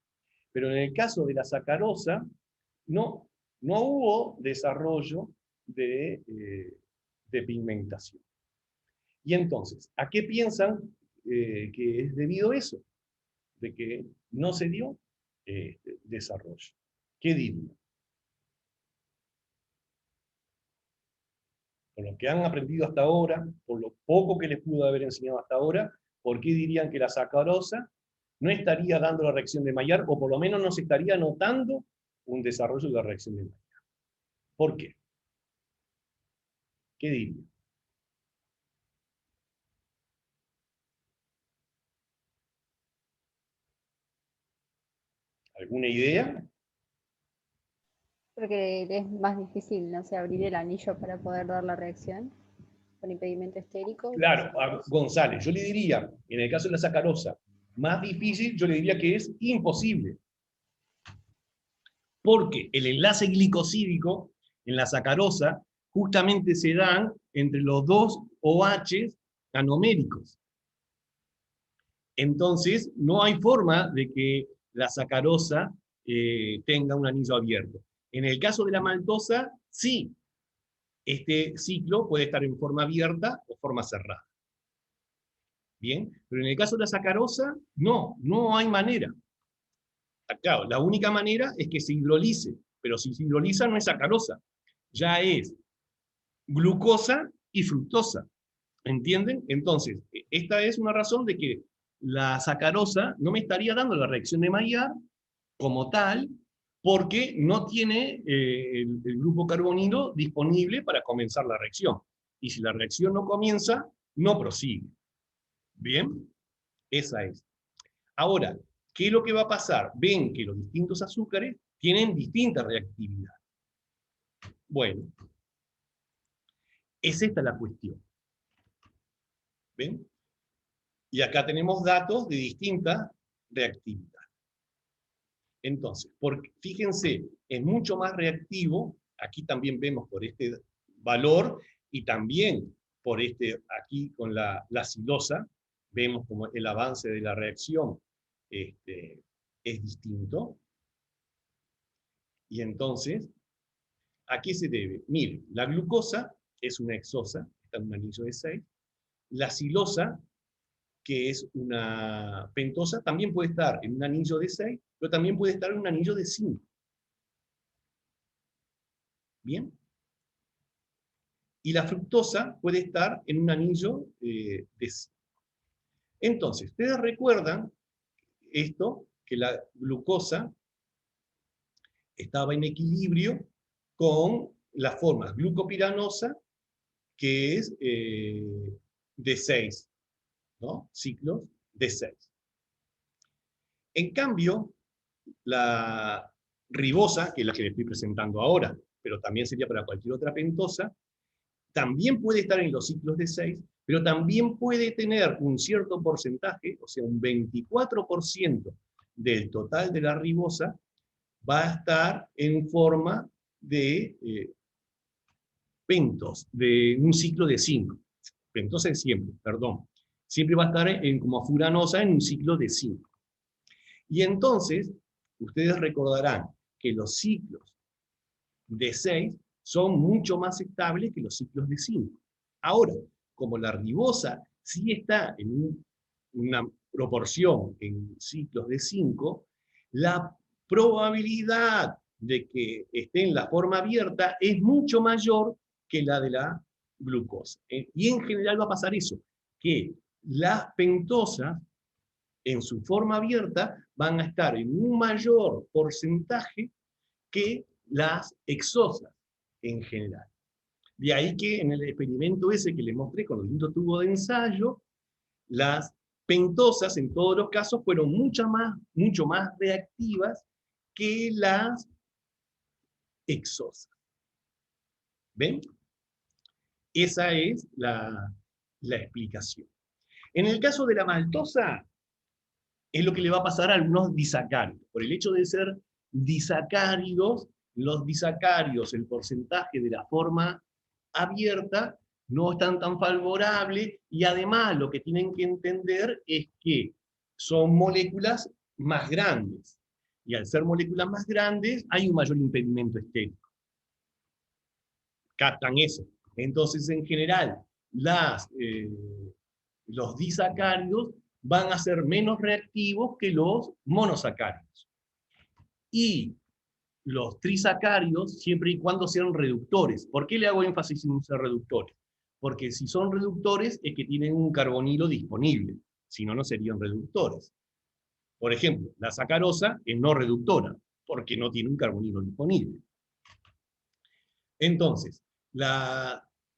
Pero en el caso de la sacarosa, no hubo desarrollo de pigmentación. Y entonces, ¿a qué piensan que es debido a eso? De que no se dio desarrollo. ¿Qué diría? Por lo que han aprendido hasta ahora, por lo poco que les pudo haber enseñado hasta ahora, ¿por qué dirían que la sacarosa no estaría dando la reacción de Maillard, o por lo menos no se estaría notando un desarrollo de la reacción de Maillard? ¿Por qué? ¿Qué diría? ¿Alguna idea? Porque es más difícil, no sé, abrir el anillo para poder dar la reacción con impedimento estérico. Claro, a González, yo le diría, en el caso de la sacarosa, más difícil, yo le diría que es imposible. Porque el enlace glicosídico en la sacarosa justamente se dan entre los dos OH anoméricos. Entonces, no hay forma de que la sacarosa tenga un anillo abierto. En el caso de la maltosa, sí. Este ciclo puede estar en forma abierta o forma cerrada. Bien, pero en el caso de la sacarosa, no hay manera. Claro, la única manera es que se hidrolice, pero si se hidroliza no es sacarosa, ya es glucosa y fructosa. ¿Entienden? Entonces, esta es una razón de que la sacarosa no me estaría dando la reacción de Maillard como tal, porque no tiene el grupo carbonilo disponible para comenzar la reacción. Y si la reacción no comienza, no prosigue. ¿Bien? Esa es. Ahora, ¿qué es lo que va a pasar? Ven que los distintos azúcares tienen distinta reactividad. Bueno, es esta la cuestión. ¿Ven? Y acá tenemos datos de distinta reactividad. Entonces, fíjense, es mucho más reactivo, aquí también vemos por este valor, y también por aquí con la silosa, vemos como el avance de la reacción es distinto. Y entonces, ¿a qué se debe? Miren, la glucosa es una hexosa, está en un anillo de 6. La silosa, que es una pentosa, también puede estar en un anillo de 6, pero también puede estar en un anillo de 5. ¿Bien? Y la fructosa puede estar en un anillo de 5. Entonces, ustedes recuerdan esto, que la glucosa estaba en equilibrio con la forma glucopiranosa, que es de 6, ¿no? Ciclos de 6. En cambio, la ribosa, que es la que les estoy presentando ahora, pero también sería para cualquier otra pentosa, también puede estar en los ciclos de 6, pero también puede tener un cierto porcentaje, o sea, un 24% del total de la ribosa, va a estar en forma de pentos, de un ciclo de 5. Pentosa es siempre, perdón. Siempre va a estar como furanosa en un ciclo de 5. Y entonces, ustedes recordarán que los ciclos de 6 son mucho más estables que los ciclos de 5. Ahora, como la ribosa sí está en una proporción en ciclos de 5, la probabilidad de que esté en la forma abierta es mucho mayor que la de la glucosa. Y en general va a pasar eso, que las pentosas en su forma abierta van a estar en un mayor porcentaje que las hexosas en general. De ahí que en el experimento ese que les mostré con los distintos tubos de ensayo, las pentosas en todos los casos fueron mucho más reactivas que las hexosas. ¿Ven? Esa es la explicación. En el caso de la maltosa, es lo que le va a pasar a algunos disacáridos. Por el hecho de ser disacáridos, los disacáridos, el porcentaje de la forma abierta, no están tan favorables, y además lo que tienen que entender es que son moléculas más grandes. Y al ser moléculas más grandes, hay un mayor impedimento estérico. Captan eso. Entonces, en general, los disacáridos van a ser menos reactivos que los monosacáridos. y los trisacáridos siempre y cuando sean reductores. ¿Por qué le hago énfasis en ser reductores? Porque si son reductores es que tienen un carbonilo disponible, si no, no serían reductores. Por ejemplo, la sacarosa es no reductora, porque no tiene un carbonilo disponible. Entonces,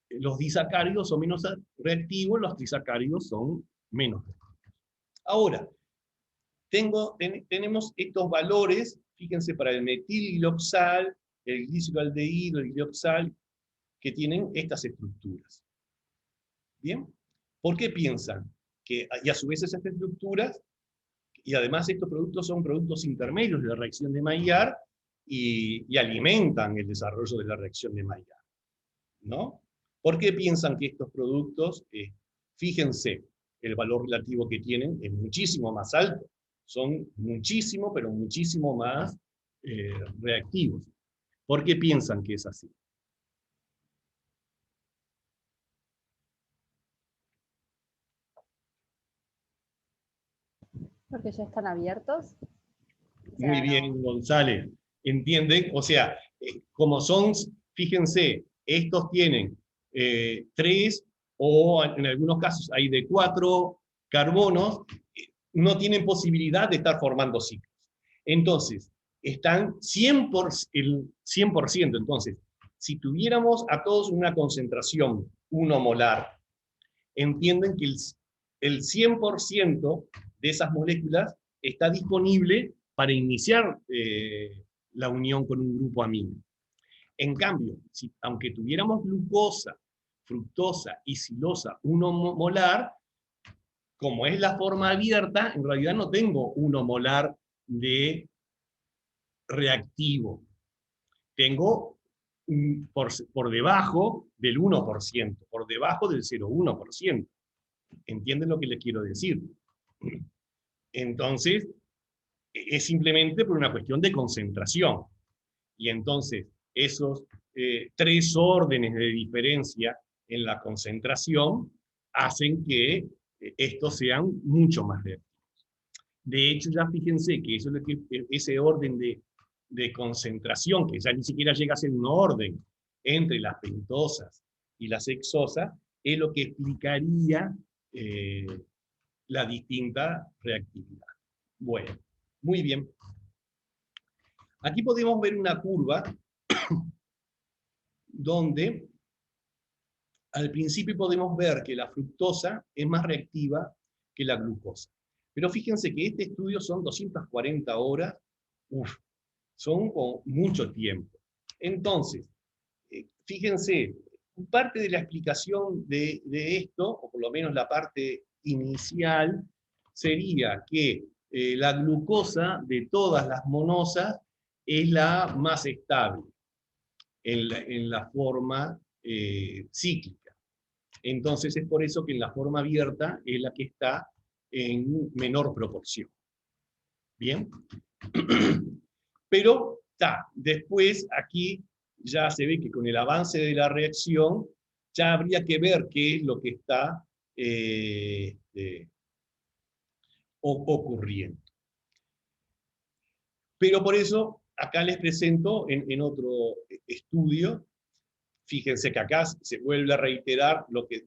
los disacáridos son menos reactivos, los trisacáridos son menos reactivos. Ahora, tenemos estos valores, fíjense, para el metilglioxal, el glicylaldehído, el glioxal, que tienen estas estructuras. ¿Bien? ¿Por qué piensan? Y a su vez esas estructuras, y además estos productos son productos intermedios de la reacción de Maillard, y alimentan el desarrollo de la reacción de Maillard, ¿no? ¿Por qué piensan que estos productos, fíjense, el valor relativo que tienen es muchísimo más alto? Son muchísimo, pero muchísimo más reactivos. ¿Por qué piensan que es así? Porque ya están abiertos. O Muy sea, no. bien, González. ¿Entienden? O sea, como son, fíjense, estos tienen 3 o en algunos casos hay de 4 carbonos, no tienen posibilidad de estar formando ciclos. Entonces, están 100%, el 100%. Entonces, si tuviéramos a todos una concentración 1 molar, entienden que el 100% de esas moléculas está disponible para iniciar la unión con un grupo amino. En cambio, aunque tuviéramos glucosa, fructosa y silosa 1 molar, como es la forma abierta, en realidad no tengo 1 molar de reactivo. Tengo por debajo del 1%, por debajo del 0,1%. ¿Entienden lo que les quiero decir? Entonces, es simplemente por una cuestión de concentración. Y entonces, esos 3 órdenes de diferencia en la concentración hacen que estos sean mucho más reactivos. De hecho, ya fíjense que, ese orden de concentración, que ya ni siquiera llega a ser un orden entre las pentosas y las hexosas, es lo que explicaría la distinta reactividad. Bueno, muy bien. Aquí podemos ver una curva donde al principio podemos ver que la fructosa es más reactiva que la glucosa. Pero fíjense que este estudio son 240 horas, son con mucho tiempo. Entonces, fíjense, parte de la explicación de esto, o por lo menos la parte inicial, sería que la glucosa de todas las monosas es la más estable en la forma cíclica. Entonces es por eso que en la forma abierta es la que está en menor proporción. ¿Bien? Pero después aquí ya se ve que con el avance de la reacción ya habría que ver qué es lo que está ocurriendo. Pero por eso acá les presento en otro estudio. Fíjense que acá se vuelve a reiterar lo que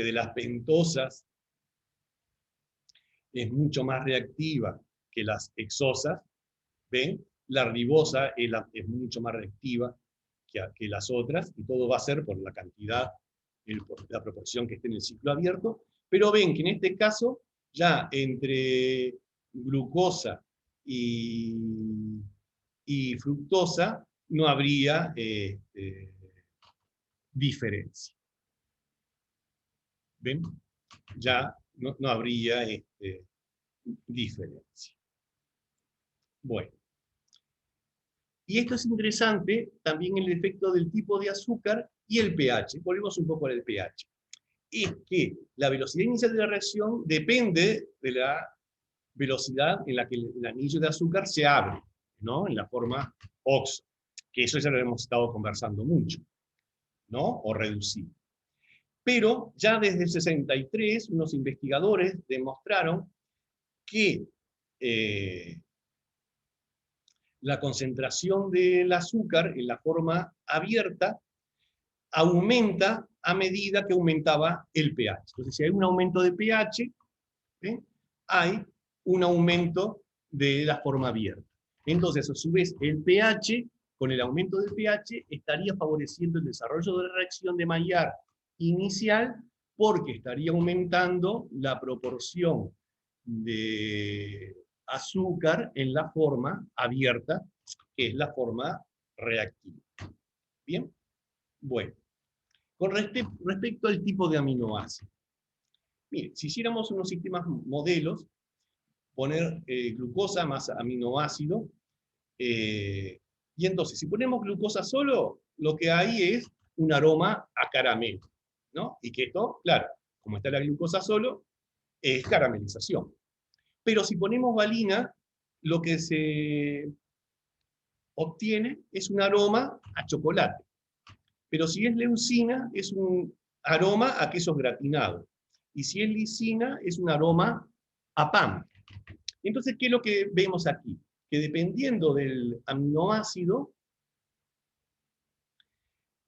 de las pentosas es mucho más reactiva que las hexosas. ¿Ven? La ribosa es mucho más reactiva que las otras, y todo va a ser por la cantidad, por la proporción que esté en el ciclo abierto. Pero ven que en este caso, ya entre glucosa y fructosa no habría diferencia. ¿Ven? Ya no habría diferencia. Bueno. Y esto es interesante también el efecto del tipo de azúcar y el pH. Volvemos un poco al pH. Es que la velocidad inicial de la reacción depende de la velocidad en la que el anillo de azúcar se abre, ¿no? En la forma OXO, que eso ya lo hemos estado conversando mucho, ¿no? O reducido. Pero ya desde el 63, unos investigadores demostraron que la concentración del azúcar en la forma abierta aumenta a medida que aumentaba el pH. Entonces, si hay un aumento de pH, hay un aumento de la forma abierta. Entonces, a su vez, el pH, con el aumento del pH, estaría favoreciendo el desarrollo de la reacción de Maillard inicial, porque estaría aumentando la proporción de azúcar en la forma abierta, que es la forma reactiva. ¿Bien? Bueno, con respecto al tipo de aminoácido. Mire, si hiciéramos unos sistemas modelos, poner glucosa más aminoácido, y entonces, si ponemos glucosa solo, lo que hay es un aroma a caramelo, ¿no? Y que esto, claro, como está la glucosa solo, es caramelización. Pero si ponemos valina, lo que se obtiene es un aroma a chocolate. Pero si es leucina, es un aroma a quesos gratinados. Y si es lisina, es un aroma a pan. Entonces, ¿qué es lo que vemos aquí? Que dependiendo del aminoácido,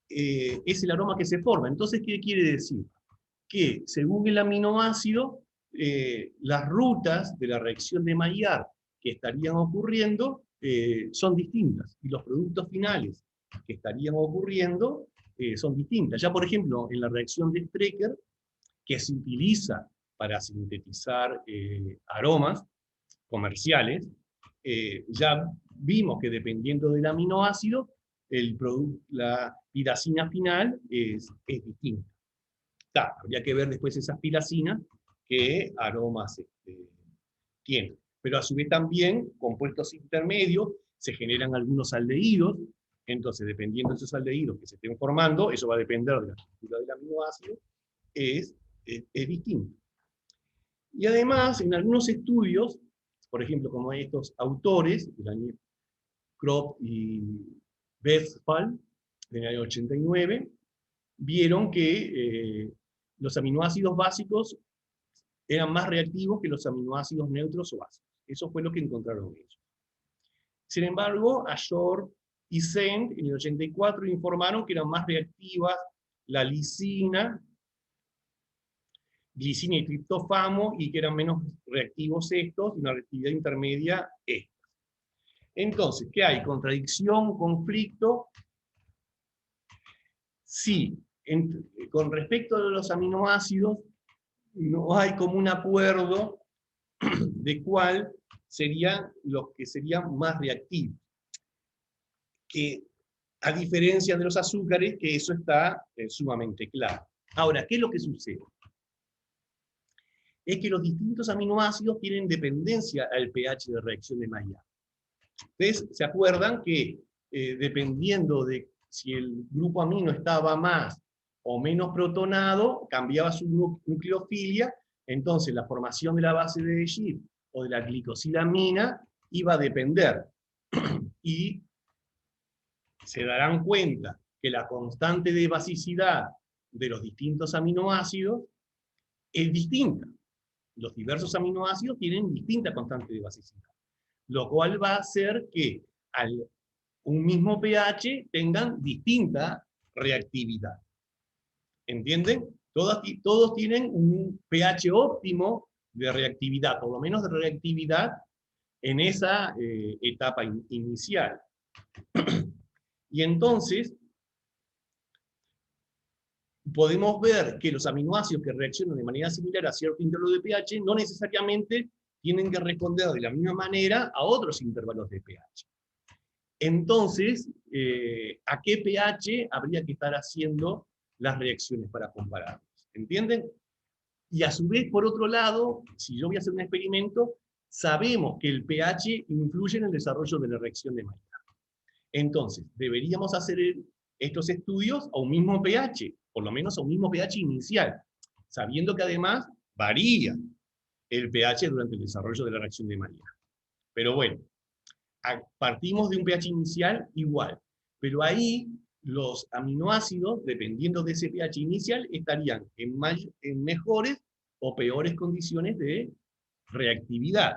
es el aroma que se forma. Entonces, ¿qué quiere decir? Que según el aminoácido, las rutas de la reacción de Maillard que estarían ocurriendo son distintas, y los productos finales que estarían ocurriendo son distintas. Ya, por ejemplo, en la reacción de Strecker, que se utiliza para sintetizar aromas comerciales, ya vimos que dependiendo del aminoácido, la piracina final es distinta. Habría que ver después esas piracinas qué aromas tienen. Pero a su vez también, compuestos intermedios, se generan algunos aldehídos. Entonces, dependiendo de esos aldehídos que se estén formando, eso va a depender de la estructura del aminoácido, es distinto. Y además, en algunos estudios, por ejemplo, como estos autores, Kropp y Westphal, en el año 89, vieron que los aminoácidos básicos eran más reactivos que los aminoácidos neutros o básicos. Eso fue lo que encontraron ellos. Sin embargo, Ashore y Send, en el 84, informaron que eran más reactivas la lisina y triptofano, y que eran menos reactivos estos, y una reactividad intermedia estas. Entonces, ¿qué hay? ¿Contradicción? ¿Conflicto? Sí. Con respecto a los aminoácidos, no hay como un acuerdo de cuál serían los que serían más reactivos. Que, a diferencia de los azúcares, que eso está sumamente claro. Ahora, ¿qué es lo que sucede? Es que los distintos aminoácidos tienen dependencia al pH de reacción de Maillard. Ustedes se acuerdan que dependiendo de si el grupo amino estaba más o menos protonado, cambiaba su nucleofilia, entonces la formación de la base de Gir o de la glicosilamina iba a depender. Y se darán cuenta que la constante de basicidad de los distintos aminoácidos es distinta. Los diversos aminoácidos tienen distinta constante de basicidad, lo cual va a hacer que al un mismo pH tengan distinta reactividad. ¿Entienden? Todos tienen un pH óptimo de reactividad, por lo menos de reactividad en esa etapa inicial. Y entonces, podemos ver que los aminoácidos que reaccionan de manera similar a cierto intervalo de pH no necesariamente tienen que responder de la misma manera a otros intervalos de pH. Entonces, ¿a qué pH habría que estar haciendo las reacciones para compararlos? ¿Entienden? Y a su vez, por otro lado, si yo voy a hacer un experimento, sabemos que el pH influye en el desarrollo de la reacción de Maillard. Entonces, deberíamos hacer estos estudios a un mismo pH, por lo menos a un mismo pH inicial, sabiendo que además varía el pH durante el desarrollo de la reacción de Maillard. Pero bueno, partimos de un pH inicial igual, pero ahí los aminoácidos, dependiendo de ese pH inicial, estarían en mejores o peores condiciones de reactividad.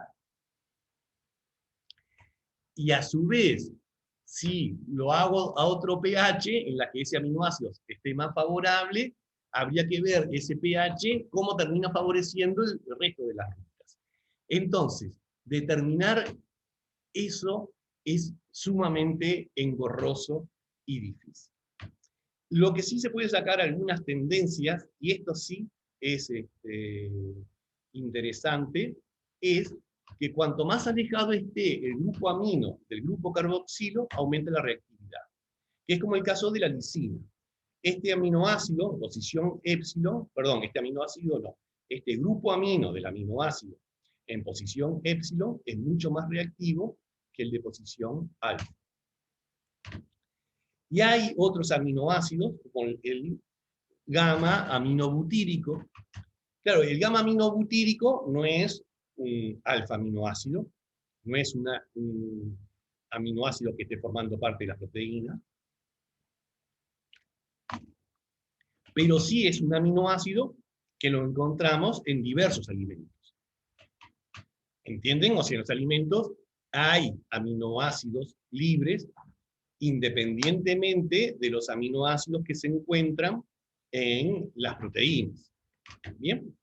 Y a su vez, si lo hago a otro pH, en la que ese aminoácido esté más favorable, habría que ver ese pH cómo termina favoreciendo el resto de las rutas. Entonces, determinar eso es sumamente engorroso y difícil. Lo que sí se puede sacar algunas tendencias, y esto sí es interesante, es que cuanto más alejado esté el grupo amino del grupo carboxilo, aumenta la reactividad. Que es como el caso de la lisina. Este aminoácido, posición épsilon, perdón, este aminoácido no, este grupo amino del aminoácido en posición épsilon es mucho más reactivo que el de posición alfa. Y hay otros aminoácidos, como el gamma aminobutírico. Claro, el gamma aminobutírico no es un alfa aminoácido, no es un aminoácido que esté formando parte de la proteína, pero sí es un aminoácido que lo encontramos en diversos alimentos. ¿Entienden? O sea, en los alimentos hay aminoácidos libres independientemente de los aminoácidos que se encuentran en las proteínas. ¿Bien?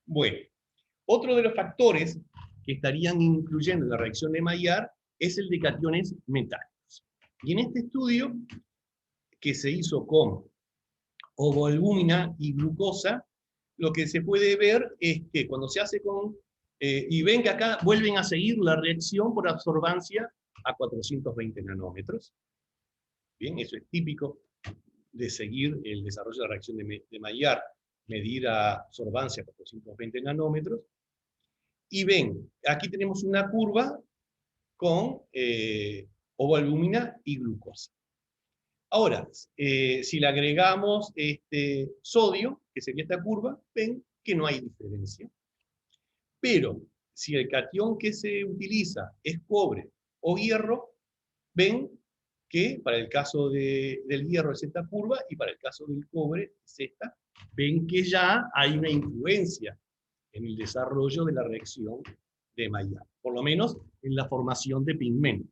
Bueno, otro de los factores que estarían incluyendo en la reacción de Maillard es el de cationes metálicos. Y en este estudio, que se hizo con ovoalbúmina y glucosa, lo que se puede ver es que cuando se hace con... y ven que acá vuelven a seguir la reacción por absorbancia a 420 nanómetros. Bien, eso es típico de seguir el desarrollo de la reacción de Maillard, medir a absorbancia a 420 nanómetros. Y ven, aquí tenemos una curva con ovoalbúmina y glucosa. Ahora, si le agregamos sodio, que sería esta curva, ven que no hay diferencia. Pero si el catión que se utiliza es cobre o hierro, ven que para el caso del hierro es esta curva y para el caso del cobre es esta. Ven que ya hay una influencia en el desarrollo de la reacción de Maillard, por lo menos en la formación de pigmentos.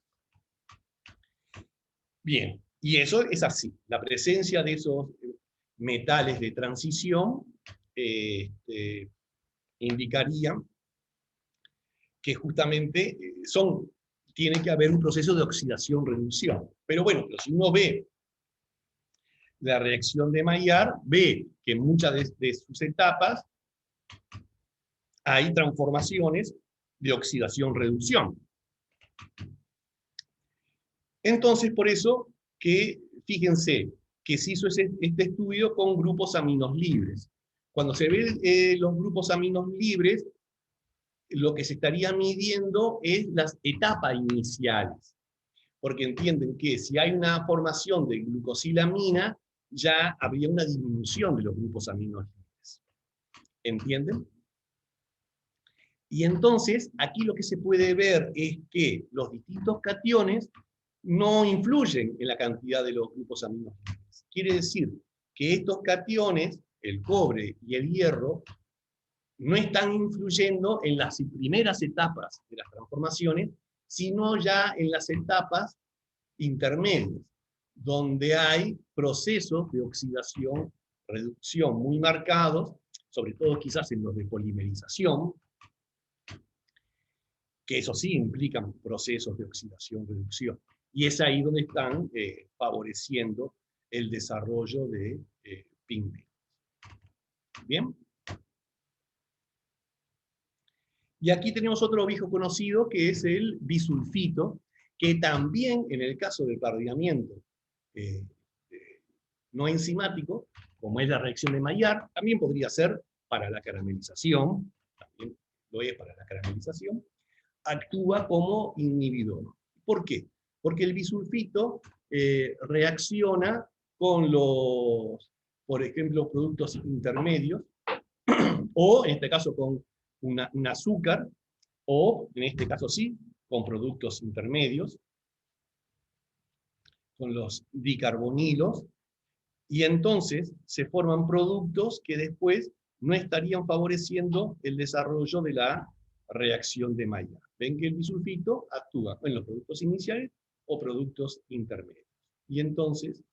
Bien, y eso es así. La presencia de esos metales de transición indicaría que justamente tiene que haber un proceso de oxidación-reducción. Pero bueno, si uno ve la reacción de Maillard, ve que en muchas de sus etapas hay transformaciones de oxidación-reducción. Entonces, por eso que, fíjense, que se hizo este estudio con grupos aminos libres. Cuando se ven los grupos aminos libres, lo que se estaría midiendo es las etapas iniciales. Porque entienden que si hay una formación de glucosilamina, ya habría una disminución de los grupos aminos libres. ¿Entienden? Y entonces, aquí lo que se puede ver es que los distintos cationes no influyen en la cantidad de los grupos aminos libres. Quiere decir que estos cationes, el cobre y el hierro, no están influyendo en las primeras etapas de las transformaciones, sino ya en las etapas intermedias, donde hay procesos de oxidación, reducción muy marcados, sobre todo quizás en los de polimerización, que eso sí implican procesos de oxidación, reducción. Y es ahí donde están favoreciendo el desarrollo de pigmentos. ¿Bien? Y aquí tenemos otro viejo conocido, que es el bisulfito, que también en el caso del pardeamiento no enzimático, como es la reacción de Maillard, también podría ser para la caramelización, también lo es para la caramelización, actúa como inhibidor. ¿Por qué? Porque el bisulfito reacciona con los, por ejemplo, productos intermedios, o en este caso con un azúcar, o en este caso sí, con productos intermedios, con los dicarbonilos, y entonces se forman productos que después no estarían favoreciendo el desarrollo de la reacción de Maillard. Ven que el bisulfito actúa en los productos iniciales o productos intermedios. Y entonces,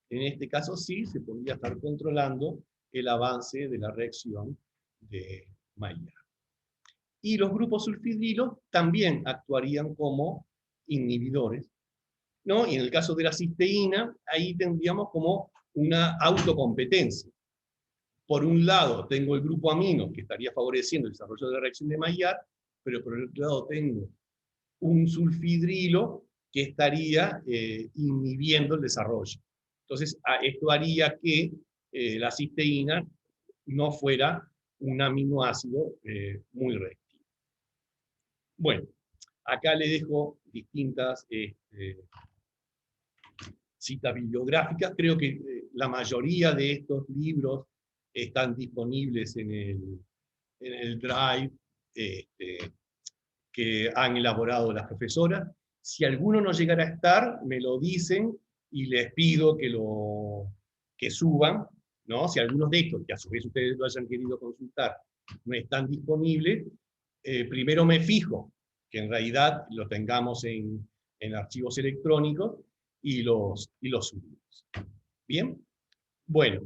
en este caso sí, se podría estar controlando el avance de la reacción de Maillard. Y los grupos sulfidrilos también actuarían como inhibidores, ¿no? Y en el caso de la cisteína, ahí tendríamos como una autocompetencia. Por un lado, tengo el grupo amino, que estaría favoreciendo el desarrollo de la reacción de Maillard, pero por el otro lado tengo un sulfidrilo que estaría inhibiendo el desarrollo. Entonces, esto haría que la cisteína no fuera un aminoácido muy reactivo. Bueno, acá le dejo distintas citas bibliográficas. Creo que la mayoría de estos libros están disponibles en el Drive que han elaborado las profesoras. Si alguno no llegara a estar, me lo dicen y les pido que suban, ¿no? Si algunos de estos, que a su vez ustedes lo hayan querido consultar, no están disponibles, primero me fijo que en realidad lo tengamos en archivos electrónicos y los subimos. ¿Bien? Bueno,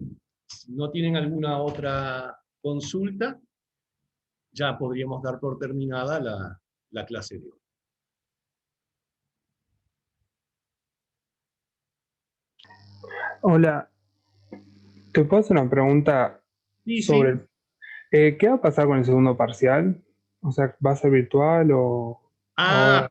si no tienen alguna otra consulta, ya podríamos dar por terminada la clase de hoy. Hola, ¿te puedo hacer una pregunta Sí, sobre sí. qué va a pasar con el segundo parcial? O sea, ¿va a ser virtual o Ah,